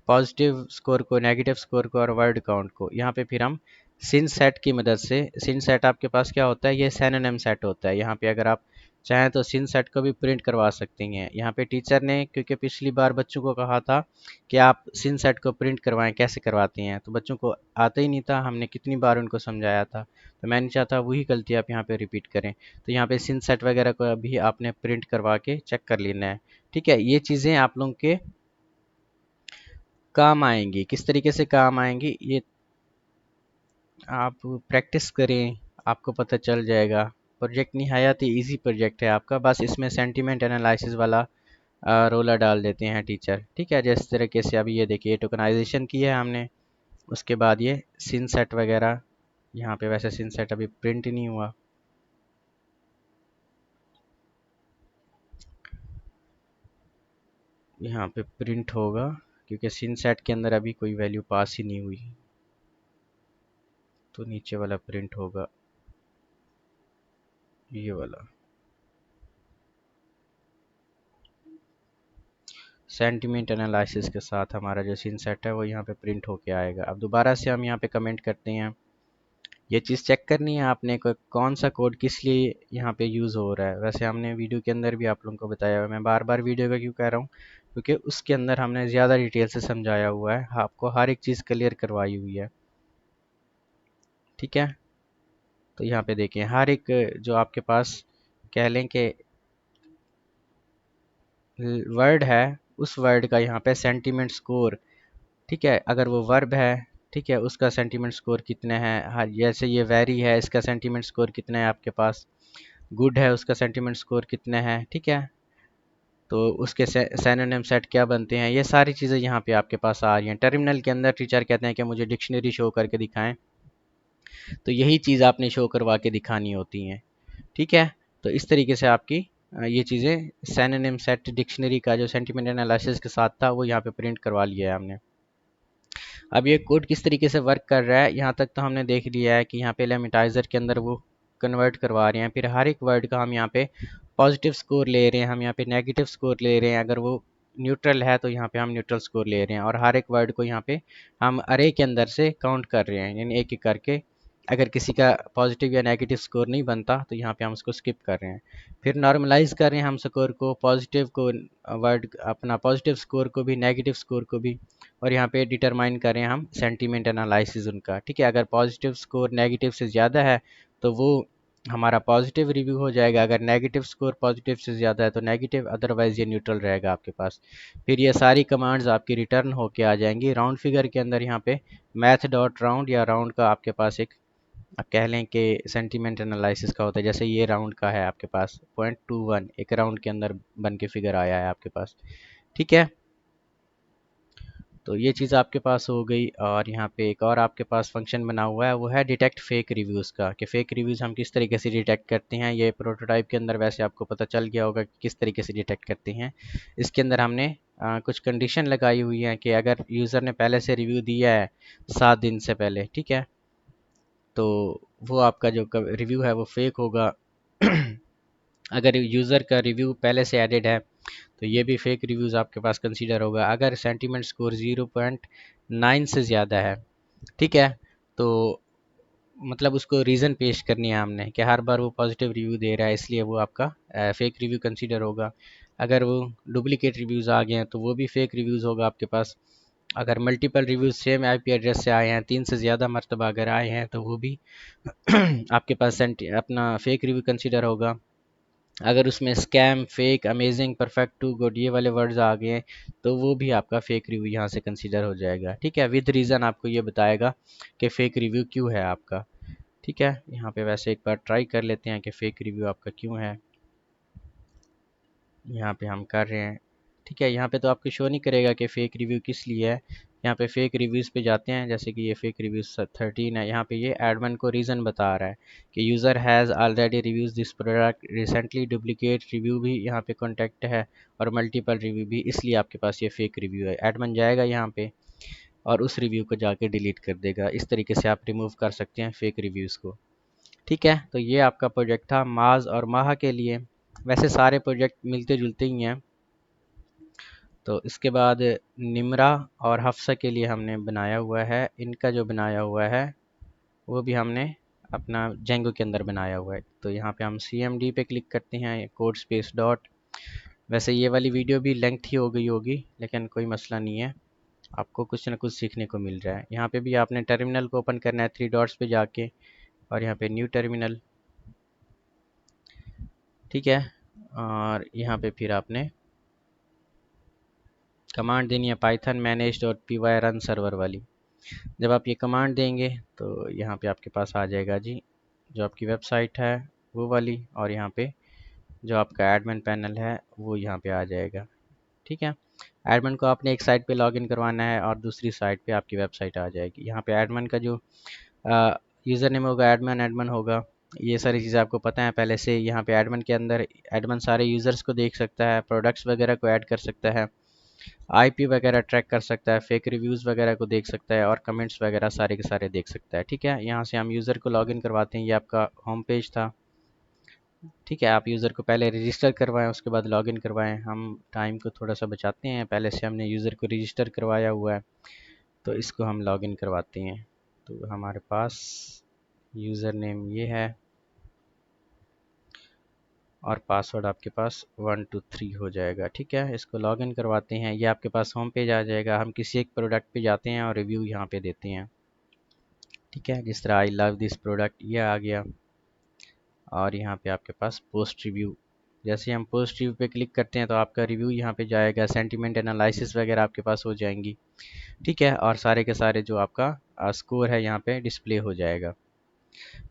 पॉजिटिव स्कोर को, नेगेटिव स्कोर को और वर्ड काउंट को। यहाँ पे फिर हम सिन सेट की मदद से, सिन सेट आपके पास क्या होता है, ये सिनोनिम सेट होता है। यहाँ पे अगर आप चाहे तो सीन सेट को भी प्रिंट करवा सकती हैं। यहाँ पे टीचर ने, क्योंकि पिछली बार बच्चों को कहा था कि आप सीन सेट को प्रिंट करवाएं, कैसे करवाती हैं, तो बच्चों को आता ही नहीं था। हमने कितनी बार उनको समझाया था, तो मैं नहीं चाहता वही गलती आप यहाँ पे रिपीट करें। तो यहाँ पे सीन सेट वगैरह को अभी आपने प्रिंट करवा के चेक कर लेना है। ठीक है, ये चीज़ें आप लोगों के काम आएंगी। किस तरीके से काम आएंगी ये आप प्रैक्टिस करें, आपको पता चल जाएगा। प्रोजेक्ट निहायत ही इजी प्रोजेक्ट है आपका, बस इसमें सेंटीमेंट एनालिसिस वाला रोला डाल देते हैं टीचर। ठीक है, जिस तरीके से अभी ये देखिए टोकनाइजेशन की है हमने, उसके बाद ये सीन सेट वगैरह, यहाँ पे वैसे सीन सेट अभी प्रिंट नहीं हुआ, यहाँ पे प्रिंट होगा क्योंकि सीन सेट के अंदर अभी कोई वैल्यू पास ही नहीं हुई, तो नीचे वाला प्रिंट होगा, ये वाला सेंटीमेंट एनालिसिस के साथ हमारा जो सीन सेट है वो यहाँ पे प्रिंट होके आएगा। अब दोबारा से हम यहाँ पे कमेंट करते हैं। ये चीज़ चेक करनी है आपने को कौन सा कोड किस लिए यहाँ पे यूज़ हो रहा है। वैसे हमने वीडियो के अंदर भी आप लोगों को बताया हुआ है, मैं बार बार वीडियो का क्यों कह रहा हूँ, क्योंकि उसके अंदर हमने ज़्यादा डिटेल से समझाया हुआ है, आपको हर एक चीज़ क्लियर करवाई हुई है। ठीक है, तो यहाँ पे देखें हर एक जो आपके पास कह लें कि वर्ड है, उस वर्ड का यहाँ पे सेंटीमेंट स्कोर, ठीक है, अगर वो वर्ब है, ठीक है, उसका सेंटीमेंट स्कोर कितने हैं। हाँ, जैसे ये वेरी है, इसका सेंटीमेंट स्कोर कितना है आपके पास, गुड है, उसका सेंटीमेंट स्कोर कितने हैं। ठीक है, तो उसके सैनोनिम सेट क्या बनते हैं, ये सारी चीज़ें यहाँ पे आपके पास आ रही हैं। टर्मिनल के अंदर टीचर कहते हैं कि मुझे डिक्शनरी शो करके दिखाएं, तो यही चीज़ आपने शो करवा के दिखानी होती हैं। ठीक है, तो इस तरीके से आपकी ये चीज़ें सैनोनिम सेट डिक्शनरी का जो सेंटीमेंट एनालिसिस के साथ था वो यहाँ पे प्रिंट करवा लिया है हमने। अब ये कोड किस तरीके से वर्क कर रहा है, यहाँ तक तो हमने देख लिया है कि यहाँ पे लेमिटाइजर के अंदर वो कन्वर्ट करवा रहे हैं। फिर हर एक वर्ड का हम यहाँ पे पॉजिटिव स्कोर ले रहे हैं, हम यहाँ पे नेगेटिव स्कोर ले रहे हैं। अगर वो न्यूट्रल है तो यहाँ पे हम न्यूट्रल स्कोर ले रहे हैं, और हर एक वर्ड को यहाँ पे हम अरे के अंदर से काउंट कर रहे हैं, यानी एक एक करके। अगर किसी का पॉजिटिव या नेगेटिव स्कोर नहीं बनता तो यहाँ पे हम उसको स्किप कर रहे हैं। फिर नॉर्मलाइज कर रहे हैं हम स्कोर को, पॉजिटिव को वर्ड अपना पॉजिटिव स्कोर को भी, नेगेटिव स्कोर को भी, और यहाँ पे डिटरमाइन करें हम सेंटीमेंट एनालिसिस उनका। ठीक है, अगर पॉजिटिव स्कोर नेगेटिव से ज़्यादा है तो वो हमारा पॉजिटिव रिव्यू हो जाएगा, अगर नेगेटिव स्कोर पॉजिटिव से ज़्यादा है तो नेगेटिव, अदरवाइज़ ये न्यूट्रल रहेगा आपके पास। फिर ये सारी कमांड्स आपकी रिटर्न होके आ जाएंगी। राउंड फिगर के अंदर यहाँ पे मैथ डॉट राउंड या राउंड का आपके पास एक, आप कह लें कि सेंटीमेंट एनालिसिस का होता है। जैसे ये राउंड का है आपके पास 0.21, एक राउंड के अंदर बन के फिगर आया है आपके पास। ठीक है, तो ये चीज़ आपके पास हो गई। और यहाँ पे एक और आपके पास फंक्शन बना हुआ है, वो है डिटेक्ट फेक रिव्यूज़ का, कि फ़ेक रिव्यूज़ हम किस तरीके से डिटेक्ट करते हैं। ये प्रोटोटाइप के अंदर वैसे आपको पता चल गया होगा कि किस तरीके से डिटेक्ट करते हैं। इसके अंदर हमने कुछ कंडीशन लगाई हुई है कि अगर यूज़र ने पहले से रिव्यू दिया है 7 दिन से पहले, ठीक है, तो वो आपका जो रिव्यू है वो फेक होगा। अगर यूज़र का रिव्यू पहले से एडेड है तो ये भी फेक रिव्यूज़ आपके पास कंसीडर होगा। अगर सेंटीमेंट स्कोर 0.9 से ज़्यादा है, ठीक है, तो मतलब उसको रीज़न पेश करनी है हमने कि हर बार वो पॉजिटिव रिव्यू दे रहा है, इसलिए वो आपका फेक रिव्यू कंसीडर होगा। अगर वो डुप्लीकेट रिव्यूज़ आ गए हैं तो वो भी फेक रिव्यूज़ होगा आपके पास। अगर multiple reviews same IP address से आए हैं, 3 से ज़्यादा मरतबा अगर आए हैं, तो वो भी आपके पास अपना फेक रिव्यू कंसीडर होगा। अगर उसमें scam, fake, amazing, perfect, too good ये वाले वर्ड्स आ गए हैं तो वो भी आपका फेक रिव्यू यहाँ से कंसीडर हो जाएगा। ठीक है, विद रीज़न आपको ये बताएगा कि फेक रिव्यू क्यों है आपका। ठीक है, यहाँ पे वैसे एक बार ट्राई कर लेते हैं कि फेक रिव्यू आपका क्यों है। यहाँ पे हम कर रहे हैं। ठीक है, यहाँ पे तो आपको शो नहीं करेगा कि फ़ेक रिव्यू किस लिए है। यहाँ पे फ़ेक रिव्यूज़ पे जाते हैं, जैसे कि ये फ़ेक रिव्यूज़ 13 है। यहाँ पे ये एडमिन को रीज़न बता रहा है कि user has already reviews this product recently, duplicate review भी यहाँ पे कॉन्टैक्ट है, और मल्टीपल रिव्यू भी, इसलिए आपके पास ये फ़ेक रिव्यू है। एडमिन जाएगा यहाँ पे और उस रिव्यू को जाके डिलीट कर देगा। इस तरीके से आप रिमूव कर सकते हैं फ़ेक रिव्यूज़ को। ठीक है, तो ये आपका प्रोजेक्ट था माज और माह के लिए। वैसे सारे प्रोजेक्ट मिलते जुलते ही हैं। तो इसके बाद निम्रा और हफ्सा के लिए हमने बनाया हुआ है। इनका जो बनाया हुआ है वो भी हमने अपना जेंगो के अंदर बनाया हुआ है। तो यहाँ पे हम CMD पे क्लिक करते हैं, कोड स्पेस डॉट। वैसे ये वाली वीडियो भी लेंथी हो गई होगी, लेकिन कोई मसला नहीं है, आपको कुछ ना कुछ सीखने को मिल रहा है। यहाँ पे भी आपने टर्मिनल को ओपन करना है 3 डॉट्स पे जाके, और यहाँ पे न्यू टर्मिनल, ठीक है। और यहाँ पे फिर आपने कमांड देनी है पाइथन manage.py रन सर्वर वाली। जब आप ये कमांड देंगे तो यहाँ पे आपके पास आ जाएगा जी जो आपकी वेबसाइट है वो वाली, और यहाँ पे जो आपका एडमिन पैनल है वो यहाँ पे आ जाएगा, ठीक है। एडमिन को आपने एक साइट पे लॉगिन करवाना है और दूसरी साइट पे आपकी वेबसाइट आ जाएगी। यहाँ पे एडमिन का जो यूज़र नेम होगा एडमिन एडमिन होगा, ये सारी चीज़ें आपको पता है पहले से। यहाँ पे एडमिन के अंदर एडमिन सारे यूज़र्स को देख सकता है, प्रोडक्ट्स वगैरह को ऐड कर सकता है, आईपी वगैरह ट्रैक कर सकता है, फेक रिव्यूज़ वगैरह को देख सकता है, और कमेंट्स वगैरह सारे के सारे देख सकता है, ठीक है। यहाँ से हम यूज़र को लॉगिन करवाते हैं, ये आपका होम पेज था, ठीक है। आप यूज़र को पहले रजिस्टर करवाएं, उसके बाद लॉगिन करवाएं। हम टाइम को थोड़ा सा बचाते हैं, पहले से हमने यूज़र को रजिस्टर करवाया हुआ है, तो इसको हम लॉगिन करवाते हैं। तो हमारे पास यूज़र नेम ये है और पासवर्ड आपके पास 123 हो जाएगा, ठीक है। इसको लॉगिन करवाते हैं, ये आपके पास होम पेज आ जाएगा। हम किसी एक प्रोडक्ट पे जाते हैं और रिव्यू यहाँ पे देते हैं, ठीक है। जिस तरह आई लव दिस प्रोडक्ट ये आ गया, और यहाँ पे आपके पास पोस्ट रिव्यू, जैसे हम पोस्ट रिव्यू पे क्लिक करते हैं तो आपका रिव्यू यहाँ पे जाएगा, सेंटीमेंट एनालिसिस वगैरह आपके पास हो जाएंगी, ठीक है। और सारे के सारे जो आपका स्कोर है यहाँ पे डिस्प्ले हो जाएगा,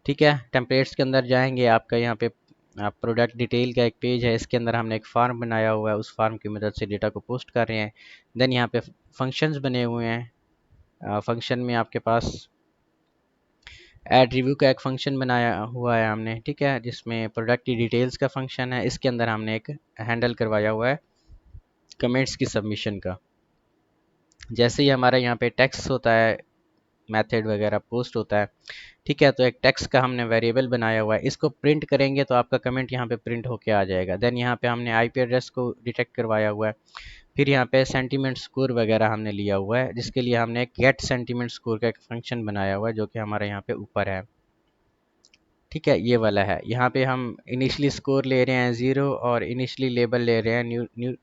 ठीक है। टेम्पलेट्स के अंदर जाएंगे, आपका यहाँ पे प्रोडक्ट डिटेल का एक पेज है, इसके अंदर हमने एक फार्म बनाया हुआ है, उस फार्म की मदद से डेटा को पोस्ट कर रहे हैं। देन यहाँ पे फंक्शंस बने हुए हैं, फंक्शन में आपके पास ऐड रिव्यू का एक फंक्शन बनाया हुआ है हमने, ठीक है, जिसमें प्रोडक्ट की डिटेल्स का फंक्शन है। इसके अंदर हमने एक हैंडल करवाया हुआ है कमेंट्स की सबमिशन का। जैसे ही हमारा यहाँ पे टेक्स्ट होता है, मेथड वगैरह पोस्ट होता है, ठीक है, तो एक टेक्स्ट का हमने वेरिएबल बनाया हुआ है, इसको प्रिंट करेंगे तो आपका कमेंट यहाँ पे प्रिंट होके आ जाएगा। देन यहाँ पे हमने आईपी एड्रेस को डिटेक्ट करवाया हुआ है। फिर यहाँ पे सेंटीमेंट स्कोर वगैरह हमने लिया हुआ है, जिसके लिए हमने एक गेट सेंटीमेंट स्कोर का एक फंक्शन बनाया हुआ है, जो कि हमारे यहाँ पे ऊपर है, ठीक है। ये वाला है, यहाँ पे हम इनिशियली स्कोर ले रहे हैं 0 और इनिशियली लेबल ले रहे हैं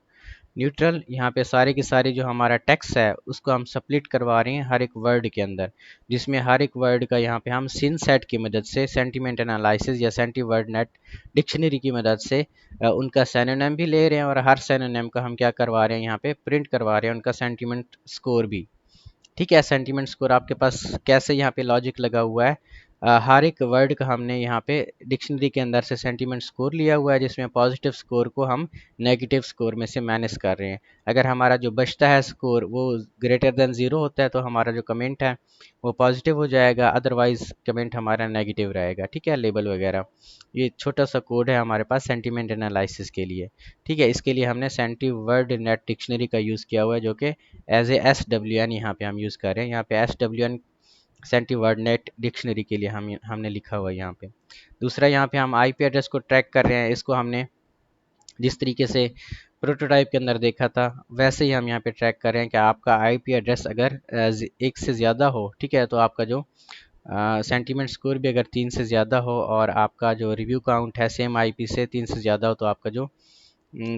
न्यूट्रल। यहाँ पे सारे की सारी जो हमारा टेक्स्ट है उसको हम स्प्लिट करवा रहे हैं हर एक वर्ड के अंदर, जिसमें हर एक वर्ड का यहाँ पे हम सिन सेट की मदद से सेंटीमेंट एनालिसिस या सेंटी वर्ड नेट डिक्शनरी की मदद से उनका सैनोनिम भी ले रहे हैं, और हर सैनोनिम का हम क्या करवा रहे हैं, यहाँ पे प्रिंट करवा रहे हैं उनका सेंटीमेंट स्कोर भी, ठीक है। सेंटीमेंट स्कोर आपके पास कैसे यहाँ पे लॉजिक लगा हुआ है, हर एक वर्ड का हमने यहाँ पे डिक्शनरी के अंदर से सेंटीमेंट स्कोर लिया हुआ है, जिसमें पॉजिटिव स्कोर को हम नेगेटिव स्कोर में से माइनस कर रहे हैं। अगर हमारा जो बचता है स्कोर वो ग्रेटर देन 0 होता है तो हमारा जो कमेंट है वो पॉजिटिव हो जाएगा, अदरवाइज कमेंट हमारा नेगेटिव रहेगा, ठीक है। लेबल वगैरह, ये छोटा सा कोड है हमारे पास सेंटीमेंट एनालिसिस के लिए, ठीक है। इसके लिए हमने सेंटी वर्ड नेट डिक्शनरी का यूज़ किया हुआ है, जो कि एज ए SWN यहाँ पे हम यूज़ कर रहे हैं। यहाँ पे SWN senti word net dictionary के लिए हमने लिखा हुआ है यहाँ पे। दूसरा, यहाँ पे हम आईपी एड्रेस को ट्रैक कर रहे हैं, इसको हमने जिस तरीके से प्रोटोटाइप के अंदर देखा था वैसे ही हम यहाँ पे ट्रैक कर रहे हैं कि आपका आईपी एड्रेस अगर एक से ज़्यादा हो, ठीक है, तो आपका जो सेंटीमेंट स्कोर भी अगर 3 से ज़्यादा हो, और आपका जो रिव्यू काउंट है सेम आईपी से 3 से ज़्यादा हो, तो आपका जो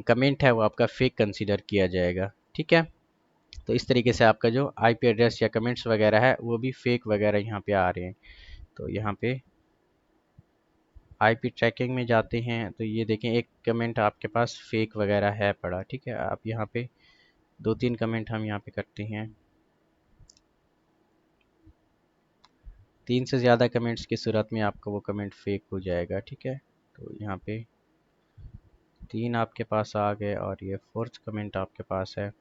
कमेंट है वो आपका फेक कंसीडर किया जाएगा, ठीक है। तो इस तरीके से आपका जो आईपी एड्रेस या कमेंट्स वगैरह है वो भी फेक वगैरह यहाँ पे आ रहे हैं। तो यहाँ पे आईपी ट्रैकिंग में जाते हैं तो ये देखें एक कमेंट आपके पास फेक वगैरह है पड़ा, ठीक है। आप यहाँ पे 2-3 कमेंट हम यहाँ पे करते हैं, 3 से ज़्यादा कमेंट्स की सूरत में आपका वो कमेंट फेक हो जाएगा, ठीक है। तो यहाँ पे 3 आपके पास आ गए और ये 4th कमेंट आपके पास है।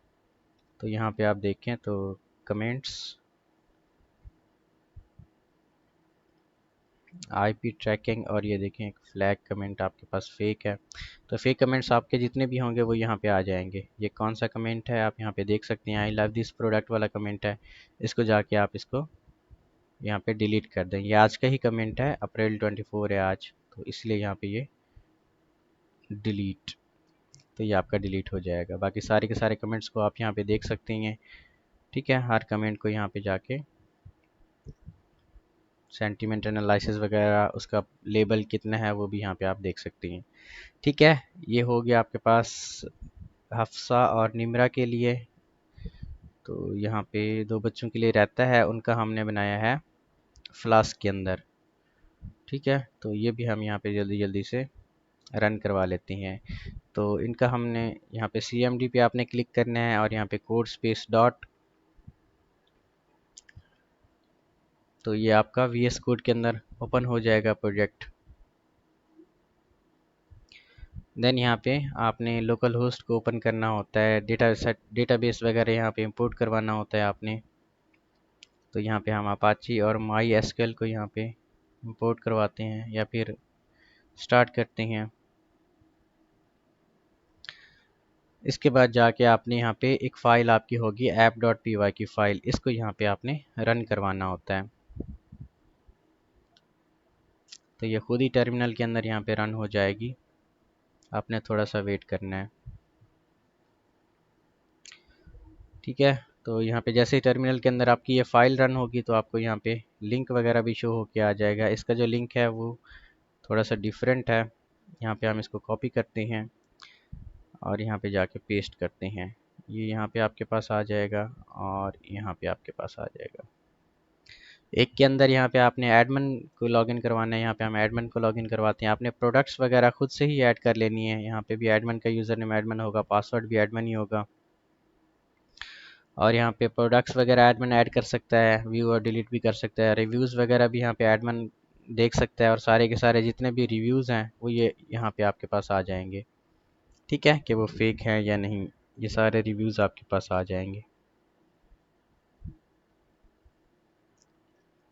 तो यहाँ पे आप देखें तो कमेंट्स आईपी ट्रैकिंग, और ये देखें एक फ्लैग कमेंट आपके पास फेक है। तो फेक कमेंट्स आपके जितने भी होंगे वो यहाँ पे आ जाएंगे। ये कौन सा कमेंट है आप यहाँ पे देख सकते हैं, आई लव दिस प्रोडक्ट वाला कमेंट है। इसको जाके आप इसको यहाँ पे डिलीट कर दें। ये आज का ही कमेंट है, अप्रैल 24 है आज, तो इसलिए यहाँ पे ये डिलीट, तो ये आपका डिलीट हो जाएगा। बाकी सारे के सारे कमेंट्स को आप यहाँ पे देख सकते हैं, ठीक है। हर कमेंट को यहाँ पे जाके सेंटीमेंट एनालिसिस वगैरह, उसका लेबल कितना है वो भी यहाँ पे आप देख सकते हैं। ठीक है, ये हो गया आपके पास हफ्सा और निम्रा के लिए। तो यहाँ पे दो बच्चों के लिए रहता है, उनका हमने बनाया है फ्लास्क के अंदर। ठीक है, तो ये भी हम यहाँ पे जल्दी जल्दी से रन करवा लेते हैं। तो इनका हमने यहाँ पे CMD पे आपने क्लिक करना है और यहाँ पे कोड स्पेस डॉट, तो ये आपका VS कोड के अंदर ओपन हो जाएगा प्रोजेक्ट। देन यहाँ पे आपने लोकल होस्ट को ओपन करना होता है, डेटाबेस वगैरह यहाँ पे इंपोर्ट करवाना होता है आपने। तो यहाँ पे हम अपाची और MySQL को यहाँ पे इंपोर्ट करवाते हैं या फिर स्टार्ट करते हैं। इसके बाद जाके आपने यहाँ पे एक फ़ाइल आपकी होगी app.py की फ़ाइल, इसको यहाँ पे आपने रन करवाना होता है। तो ये खुद ही टर्मिनल के अंदर यहाँ पे रन हो जाएगी, आपने थोड़ा सा वेट करना है। ठीक है, तो यहाँ पे जैसे ही टर्मिनल के अंदर आपकी ये फ़ाइल रन होगी तो आपको यहाँ पे लिंक वगैरह भी शो होके आ जाएगा। इसका जो लिंक है वो थोड़ा सा डिफरेंट है। यहाँ पे हम इसको कॉपी करते हैं और यहाँ पे जाके पेस्ट करते हैं। ये यहाँ पे आपके पास आ जाएगा और यहाँ पे आपके पास आ जाएगा। एक के अंदर यहाँ पे आपने एडमिन को लॉगिन करवाना है, यहाँ पे हम एडमिन को लॉगिन करवाते हैं। आपने प्रोडक्ट्स वगैरह खुद से ही ऐड कर लेनी है। यहाँ पे भी एडमिन का यूज़र नेम एडमिन होगा, पासवर्ड भी एडमिन ही होगा। और यहाँ पे प्रोडक्ट्स वगैरह एडमिन ऐड कर सकता है, व्यू और डिलीट भी कर सकता है। रिव्यूज़ वगैरह भी यहाँ पे एडमिन देख सकता है और सारे के सारे जितने भी रिव्यूज़ हैं वो ये यहाँ पे आपके पास आ जाएंगे। ठीक है, कि वो फेक है या नहीं, ये सारे रिव्यूज़ आपके पास आ जाएंगे।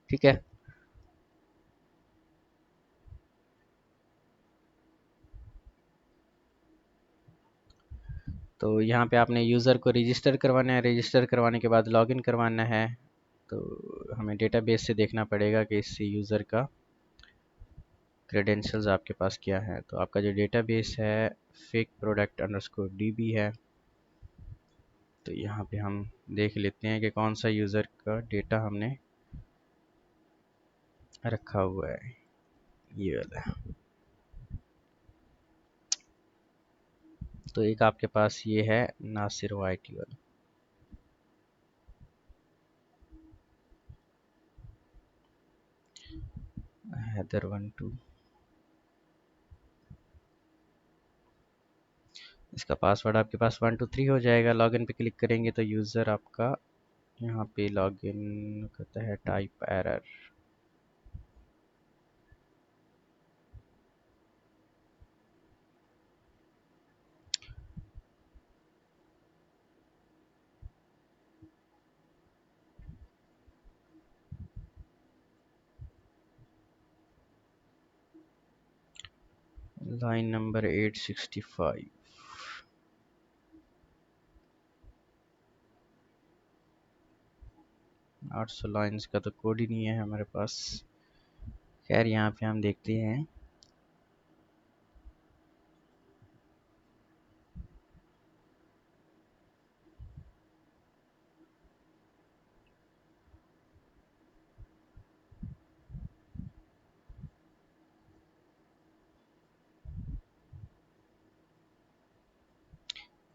ठीक है, तो यहाँ पे आपने यूज़र को रजिस्टर करवाना है, रजिस्टर करवाने के बाद लॉगिन करवाना है। तो हमें डेटाबेस से देखना पड़ेगा कि इस यूज़र का क्रेडेंशियल्स आपके पास क्या है। तो आपका जो डेटाबेस है फेक प्रोडक्ट अंडरस्कोर DB है। तो यहाँ पे हम देख लेते हैं कि कौन सा यूज़र का डेटा हमने रखा हुआ है, ये वाला। तो एक आपके पास ये है नासिर YT वाला। हैदर 12, इसका पासवर्ड आपके पास 123 हो जाएगा। लॉगिन पे क्लिक करेंगे तो यूज़र आपका यहाँ पे लॉगिन करता है, type error. Line number 865। 800 lines का तो कोड ही नहीं है हमारे पास। खैर यहाँ पे हम देखते हैं।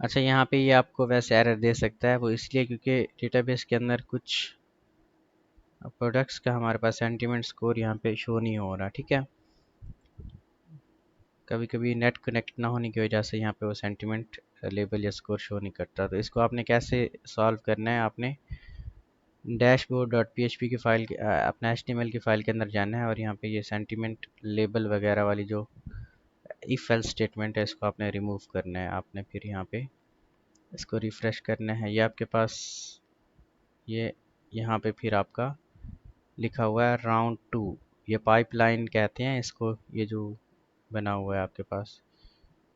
अच्छा, यहाँ पे ये आपको वैसे एरर दे सकता है, वो इसलिए क्योंकि डेटाबेस के अंदर कुछ प्रोडक्ट्स का हमारे पास सेंटीमेंट स्कोर यहाँ पे शो नहीं हो रहा। ठीक है, कभी कभी नेट कनेक्ट ना होने की वजह से यहाँ पे वो सेंटीमेंट लेबल या स्कोर शो नहीं करता। तो इसको आपने कैसे सॉल्व करना है, आपने dashboard.php की फ़ाइल अपना HTML की फ़ाइल के अंदर जाना है और यहाँ पे ये सेंटीमेंट लेबल वगैरह वाली जो इफ़ एल्स स्टेटमेंट है इसको आपने रिमूव करना है। आपने फिर यहाँ पे इसको रिफ़्रेश करना है। ये आपके पास ये यहाँ पे फिर आपका लिखा हुआ है राउंड 2, ये पाइपलाइन कहते हैं इसको, ये जो बना हुआ है आपके पास।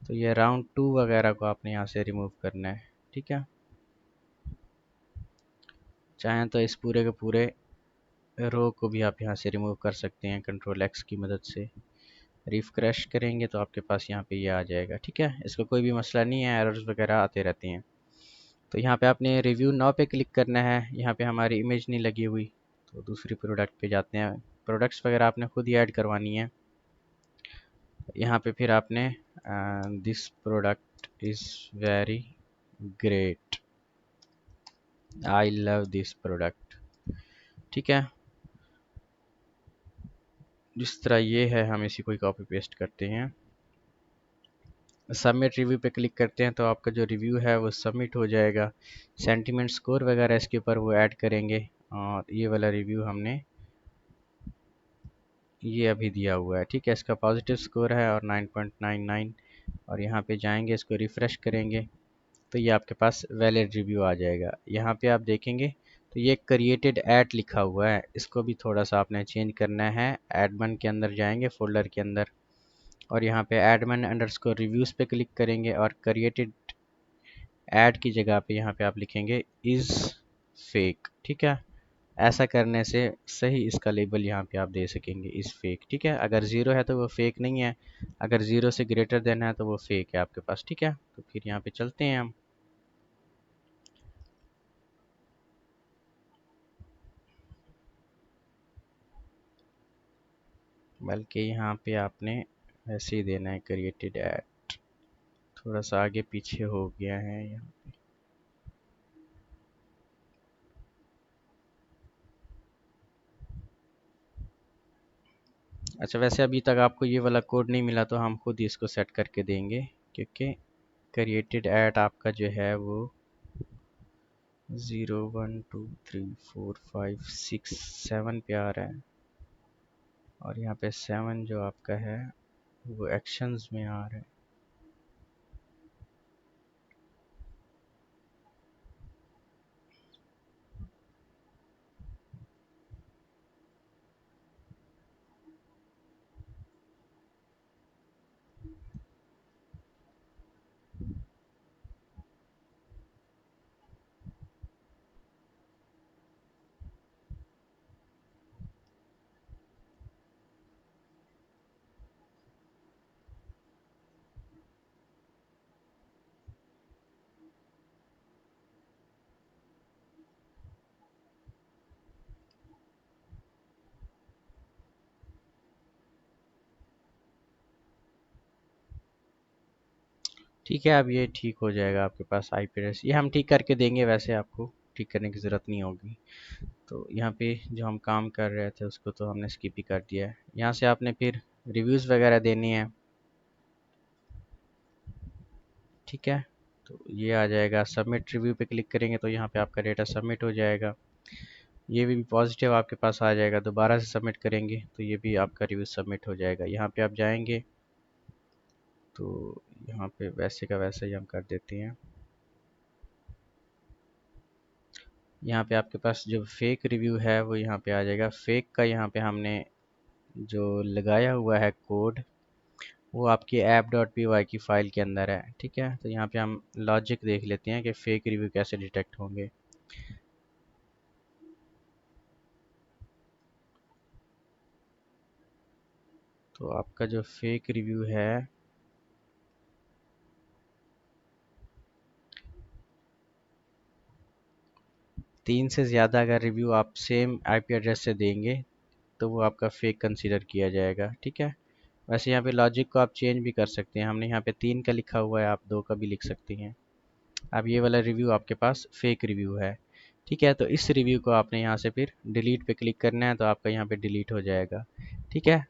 तो ये राउंड 2 वगैरह को आपने यहाँ से रिमूव करना है। ठीक है, चाहें तो इस पूरे के पूरे रो को भी आप यहाँ से रिमूव कर सकते हैं Ctrl+X की मदद से। रिफ्रेश करेंगे तो आपके पास यहाँ पे ये आ जाएगा। ठीक है, इसका कोई भी मसला नहीं है, एरर्स वगैरह आते रहते हैं। तो यहाँ पे आपने रिव्यू नाउ पे क्लिक करना है। यहाँ पे हमारी इमेज नहीं लगी हुई, तो दूसरी प्रोडक्ट पे जाते हैं। प्रोडक्ट्स वगैरह आपने खुद ही ऐड करवानी है। यहाँ पे फिर आपने this product is very great, I love this product. ठीक है, जिस तरह ये है हम इसी को कॉपी पेस्ट करते हैं। सबमिट रिव्यू पे क्लिक करते हैं तो आपका जो रिव्यू है वो सबमिट हो जाएगा। सेंटीमेंट स्कोर वगैरह इसके ऊपर वो ऐड करेंगे, और ये वाला रिव्यू हमने ये अभी दिया हुआ है। ठीक है, इसका पॉजिटिव स्कोर है और 9.99। और यहाँ पे जाएंगे, इसको रिफ़्रेश करेंगे तो ये आपके पास वैलिड रिव्यू आ जाएगा। यहाँ पे आप देखेंगे तो ये क्रिएटेड एट लिखा हुआ है, इसको भी थोड़ा सा आपने चेंज करना है। एडमिन के अंदर जाएंगे, फोल्डर के अंदर, और यहाँ पे एडमिन अंडरस्कोर रिव्यूज़ पे क्लिक करेंगे और क्रिएटेड ऐड की जगह पे यहाँ पे आप लिखेंगे इज़ फेक। ठीक है, ऐसा करने से सही इसका लेबल यहाँ पे आप दे सकेंगे इज़ फेक। ठीक है, अगर ज़ीरो है तो वो फेक नहीं है, अगर ज़ीरो से ग्रेटर देन है तो वो फेक है आपके पास। ठीक है, तो फिर यहाँ पे चलते हैं हम। बल्कि यहाँ पे आपने ऐसे ही देना है क्रिएटेड ऐड, थोड़ा सा आगे पीछे हो गया है यहाँ। अच्छा, वैसे अभी तक आपको ये वाला कोड नहीं मिला तो हम खुद ही इसको सेट करके देंगे, क्योंकि क्रिएटेड ऐड आपका जो है वो 0 1 2 3 4 5 6 7 पे आ रहा है, और यहाँ पे 7 जो आपका है वो एक्शंस में आ रहा है। ठीक है, अब ये ठीक हो जाएगा आपके पास आईपी एड्रेस, ये हम ठीक करके देंगे, वैसे आपको ठीक करने की ज़रूरत नहीं होगी। तो यहाँ पे जो हम काम कर रहे थे उसको तो हमने स्किप ही कर दिया है। यहाँ से आपने फिर रिव्यूज़ वगैरह देनी है। ठीक है, तो ये आ जाएगा, सबमिट रिव्यू पे क्लिक करेंगे तो यहाँ पे आपका डेटा सबमिट हो जाएगा। ये भी पॉजिटिव आपके पास आ जाएगा, दोबारा से सबमिट करेंगे तो ये भी आपका रिव्यू सबमिट हो जाएगा। यहाँ पे आप जाएंगे तो यहाँ पे वैसे का वैसे ही हम कर देते हैं। यहाँ पे आपके पास जो फेक रिव्यू है वो यहाँ पे आ जाएगा। फेक का यहाँ पे हमने जो लगाया हुआ है कोड वो आपकी app.py की फ़ाइल के अंदर है। ठीक है, तो यहाँ पे हम लॉजिक देख लेते हैं कि फ़ेक रिव्यू कैसे डिटेक्ट होंगे। तो आपका जो फेक रिव्यू है 3 से ज़्यादा अगर रिव्यू आप सेम आईपी एड्रेस से देंगे तो वो आपका फेक कंसीडर किया जाएगा। ठीक है, वैसे यहाँ पे लॉजिक को आप चेंज भी कर सकते हैं, हमने यहाँ पे 3 का लिखा हुआ है, आप 2 का भी लिख सकते हैं। अब ये वाला रिव्यू आपके पास फेक रिव्यू है। ठीक है, तो इस रिव्यू को आपने यहाँ से फिर डिलीट पे क्लिक करना है तो आपका यहाँ पे डिलीट हो जाएगा। ठीक है,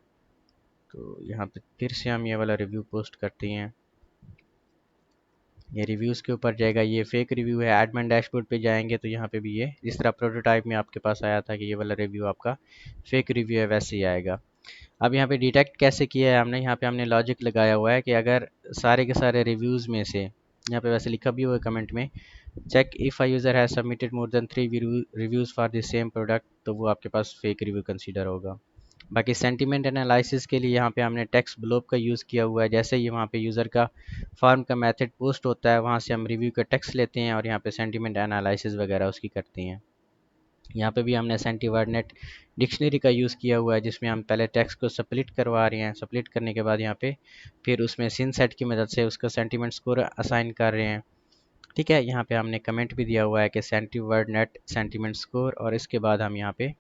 तो यहाँ पे फिर से हम ये वाला रिव्यू पोस्ट करते हैं, ये रिव्यूज़ के ऊपर जाएगा। ये फेक रिव्यू है, एडमिन डैशबोर्ड पे जाएंगे तो यहाँ पे भी ये जिस तरह प्रोटोटाइप में आपके पास आया था कि ये वाला रिव्यू आपका फेक रिव्यू है, वैसे ही आएगा। अब यहाँ पे डिटेक्ट कैसे किया है हमने, यहाँ पे हमने लॉजिक लगाया हुआ है कि अगर सारे के सारे रिव्यूज़ में से, यहाँ पे वैसे लिखा भी हुआ है कमेंट में, check if a user has submitted more than 3 reviews for the same product, तो वो आपके पास फेक रिव्यू कंसीडर होगा। बाकी सेंटीमेंट एनालिसिस के लिए यहाँ पे हमने टेक्स्ट ब्लॉक का यूज़ किया हुआ है। जैसे ही वहाँ पे यूज़र का फॉर्म का मेथड पोस्ट होता है, वहाँ से हम रिव्यू का टेक्स्ट लेते हैं और यहाँ पे सेंटीमेंट एनालिसिस वगैरह उसकी करते हैं। यहाँ पे भी हमने सेंटीवर्डनेट डिक्शनरी का यूज़ किया हुआ है, जिसमें हम पहले टेक्स्ट को स्प्लिट करवा रहे हैं, स्प्लिट करने के बाद यहाँ पे फिर उसमें सिन सेट की मदद से उसका सेंटीमेंट स्कोर असाइन कर रहे हैं। ठीक है, यहाँ पे हमने कमेंट भी दिया हुआ है कि सेंटीवर्डनेट सेंटीमेंट स्कोर, और इसके बाद हम यहाँ पे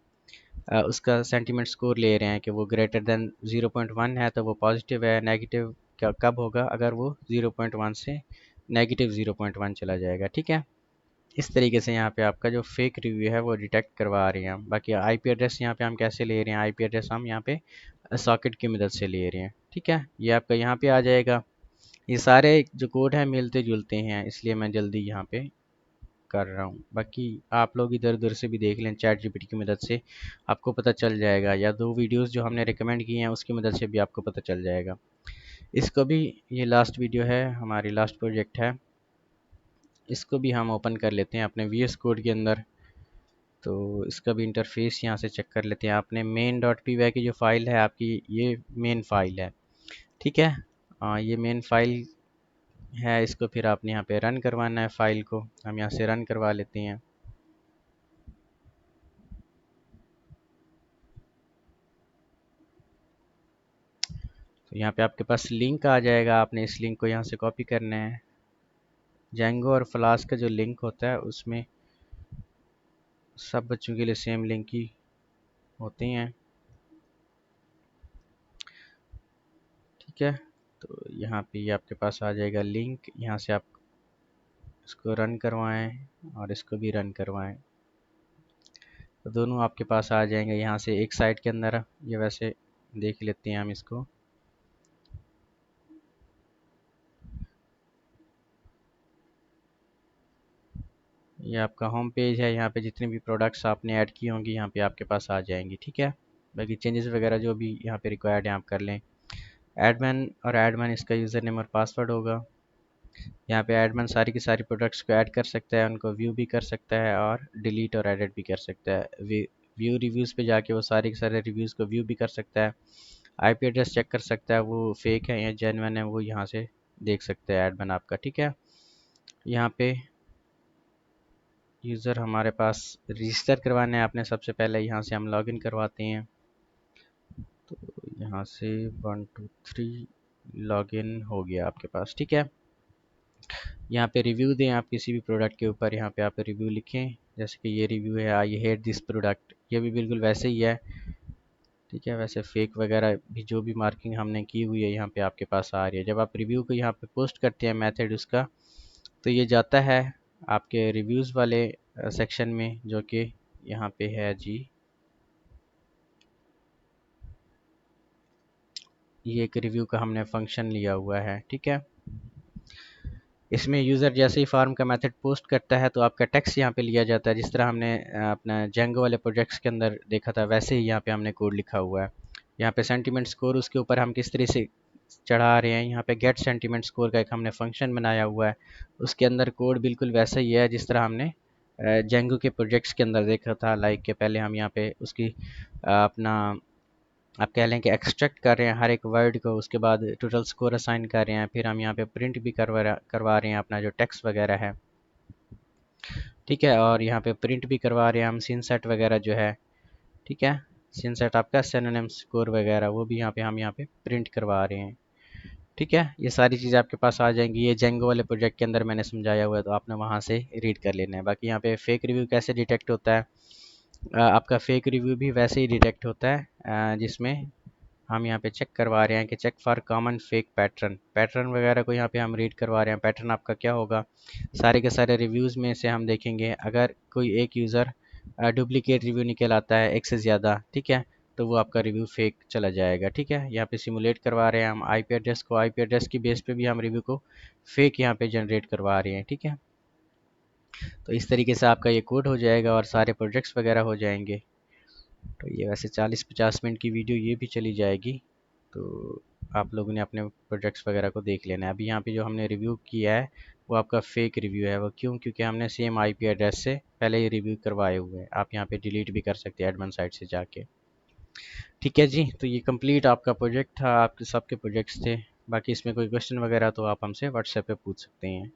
उसका सेंटीमेंट स्कोर ले रहे हैं कि वो ग्रेटर देन 0.1 है तो वो पॉजिटिव है, नेगेटिव कब होगा अगर वो 0.1 से नेगेटिव 0.1 चला जाएगा। ठीक है, इस तरीके से यहाँ पे आपका जो फेक रिव्यू है वो डिटेक्ट करवा रहे हैं हम। बाकी आईपी एड्रेस यहाँ पे हम कैसे ले रहे हैं, आईपी एड्रेस हम यहाँ पे सॉकेट की मदद से ले रहे हैं। ठीक है, ये आपका यहाँ पे आ जाएगा। ये सारे जो कोड हैं मिलते जुलते हैं, इसलिए मैं जल्दी यहाँ पे कर रहा हूँ। बाकी आप लोग इधर उधर से भी देख लें, चैट जीपीटी की मदद से आपको पता चल जाएगा, या दो वीडियोस जो हमने रिकमेंड किए हैं उसकी मदद से भी आपको पता चल जाएगा। इसको भी, ये लास्ट वीडियो है, हमारी लास्ट प्रोजेक्ट है, इसको भी हम ओपन कर लेते हैं अपने वीएस कोड के अंदर। तो इसका भी इंटरफेस यहाँ से चेक कर लेते हैं। आपने मेन डॉट पी वाई की जो फाइल है आपकी, ये मेन फाइल है। ठीक है, ये मेन फाइल है, इसको फिर आपने यहाँ पे रन करवाना है। फाइल को हम यहाँ से रन करवा लेते हैं। तो यहाँ पे आपके पास लिंक आ जाएगा, आपने इस लिंक को यहाँ से कॉपी करना है। जेंगो और फ्लास्क का जो लिंक होता है उसमें सब बच्चों के लिए सेम लिंक ही होते हैं। ठीक है, तो यहाँ पे ये आपके पास आ जाएगा लिंक, यहाँ से आप इसको रन करवाएं और इसको भी रन करवाएं, तो दोनों आपके पास आ जाएंगे यहाँ से एक साइट के अंदर। ये वैसे देख लेते हैं हम इसको। ये आपका होम पेज है, यहाँ पे जितने भी प्रोडक्ट्स आपने ऐड की होंगी यहाँ पे आपके पास आ जाएंगी। ठीक है, बाकी चेंजेस वगैरह जो भी यहाँ पे रिक्वायर्ड है आप कर लें। एडमिन और एडमिन इसका यूज़र नेम और पासवर्ड होगा। यहाँ पे एडमिन सारी की सारी प्रोडक्ट्स को ऐड कर सकता है, उनको व्यू भी कर सकता है और डिलीट और एडिट भी कर सकता है। व्यू रिव्यूज़ पे जाके वो सारे के सारे रिव्यूज़ को व्यू भी कर सकता है। आईपी एड्रेस चेक कर सकता है वो फेक है या जेन्युइन है, वो यहाँ से देख सकते हैं एडमिन आपका। ठीक है, यहाँ पे यूज़र हमारे पास रजिस्टर करवाने हैं आपने, सबसे पहले यहाँ से हम लॉगिन करवाते हैं। तो यहाँ से 1 2 3 लॉगिन हो गया आपके पास। ठीक है, यहाँ पे रिव्यू दें आप किसी भी प्रोडक्ट के ऊपर, यहाँ पे आप रिव्यू लिखें। जैसे कि ये रिव्यू है, आई हेट दिस प्रोडक्ट, ये भी बिल्कुल वैसे ही है। ठीक है, वैसे फेक वगैरह भी जो भी मार्किंग हमने की हुई है यहाँ पे आपके पास आ रही है। जब आप रिव्यू को यहाँ पे पोस्ट करते हैं मेथड उसका, तो ये जाता है आपके रिव्यूज़ वाले सेक्शन में, जो कि यहाँ पे है जी। ये एक रिव्यू का हमने फंक्शन लिया हुआ है। ठीक है, इसमें यूज़र जैसे ही फार्म का मेथड पोस्ट करता है तो आपका टेक्स्ट यहाँ पे लिया जाता है, जिस तरह हमने अपना जेंगो वाले प्रोजेक्ट्स के अंदर देखा था, वैसे ही यहाँ पे हमने कोड लिखा हुआ है। यहाँ पे सेंटीमेंट स्कोर उसके ऊपर हम किस तरह से चढ़ा रहे हैं, यहाँ पे गेट सेंटीमेंट स्कोर का एक हमने फंक्शन बनाया हुआ है। उसके अंदर कोड बिल्कुल वैसा ही है जिस तरह हमने जेंगो के प्रोजेक्ट्स के अंदर देखा था। लाइक के पहले हम यहाँ पे उसकी अपना, आप कह लें कि एक्सट्रैक्ट कर रहे हैं हर एक वर्ड को, उसके बाद टोटल स्कोर असाइन कर रहे हैं, फिर हम यहाँ पे प्रिंट भी करवा रहे हैं अपना जो टेक्स्ट वगैरह है। ठीक है, और यहाँ पे प्रिंट भी करवा रहे हैं हम सीन सेट वगैरह जो है। ठीक है, सीन सेट आपका सिनोनिम स्कोर वगैरह वो भी हम यहाँ पे प्रिंट करवा रहे हैं। ठीक है, ये सारी चीज़ें आपके पास आ जाएंगी। ये जेंगो वाले प्रोजेक्ट के अंदर मैंने समझाया हुआ है, तो आपने वहाँ से रीड कर लेना है। बाकी यहाँ पे फेक रिव्यू कैसे डिटेक्ट होता है, आपका फेक रिव्यू भी वैसे ही डिटेक्ट होता है, जिसमें हम यहाँ पे चेक करवा रहे हैं कि check for common fake pattern, pattern वगैरह को यहाँ पे हम रीड करवा रहे हैं। पैटर्न आपका क्या होगा, सारे के सारे रिव्यूज़ में से हम देखेंगे अगर कोई एक यूज़र डुप्लीकेट रिव्यू निकल आता है एक से ज़्यादा, ठीक है, तो वो आपका रिव्यू फेक चला जाएगा। ठीक है, यहाँ पे सिमुलेट करवा रहे हैं हम आईपी एड्रेस को, आईपी एड्रेस की बेस पे भी हम रिव्यू को फेक यहाँ पे जनरेट करवा रहे हैं। ठीक है, तो इस तरीके से आपका ये कोड हो जाएगा और सारे प्रोजेक्ट्स वगैरह हो जाएंगे। तो ये वैसे 40-50 मिनट की वीडियो ये भी चली जाएगी, तो आप लोगों ने अपने प्रोजेक्ट्स वगैरह को देख लेना है। अभी यहाँ पे जो हमने रिव्यू किया है वो आपका फेक रिव्यू है। वो क्यों, क्योंकि हमने सेम आईपी एड्रेस से पहले ही रिव्यू करवाए हुए हैं। आप यहाँ पे डिलीट भी कर सकते हैं एडमिन साइट से जाके। ठीक है जी, तो ये कंप्लीट आपका प्रोजेक्ट था, आपके सबके प्रोजेक्ट्स थे। बाकी इसमें कोई क्वेश्चन वगैरह तो आप हमसे व्हाट्सएप पे पूछ सकते हैं।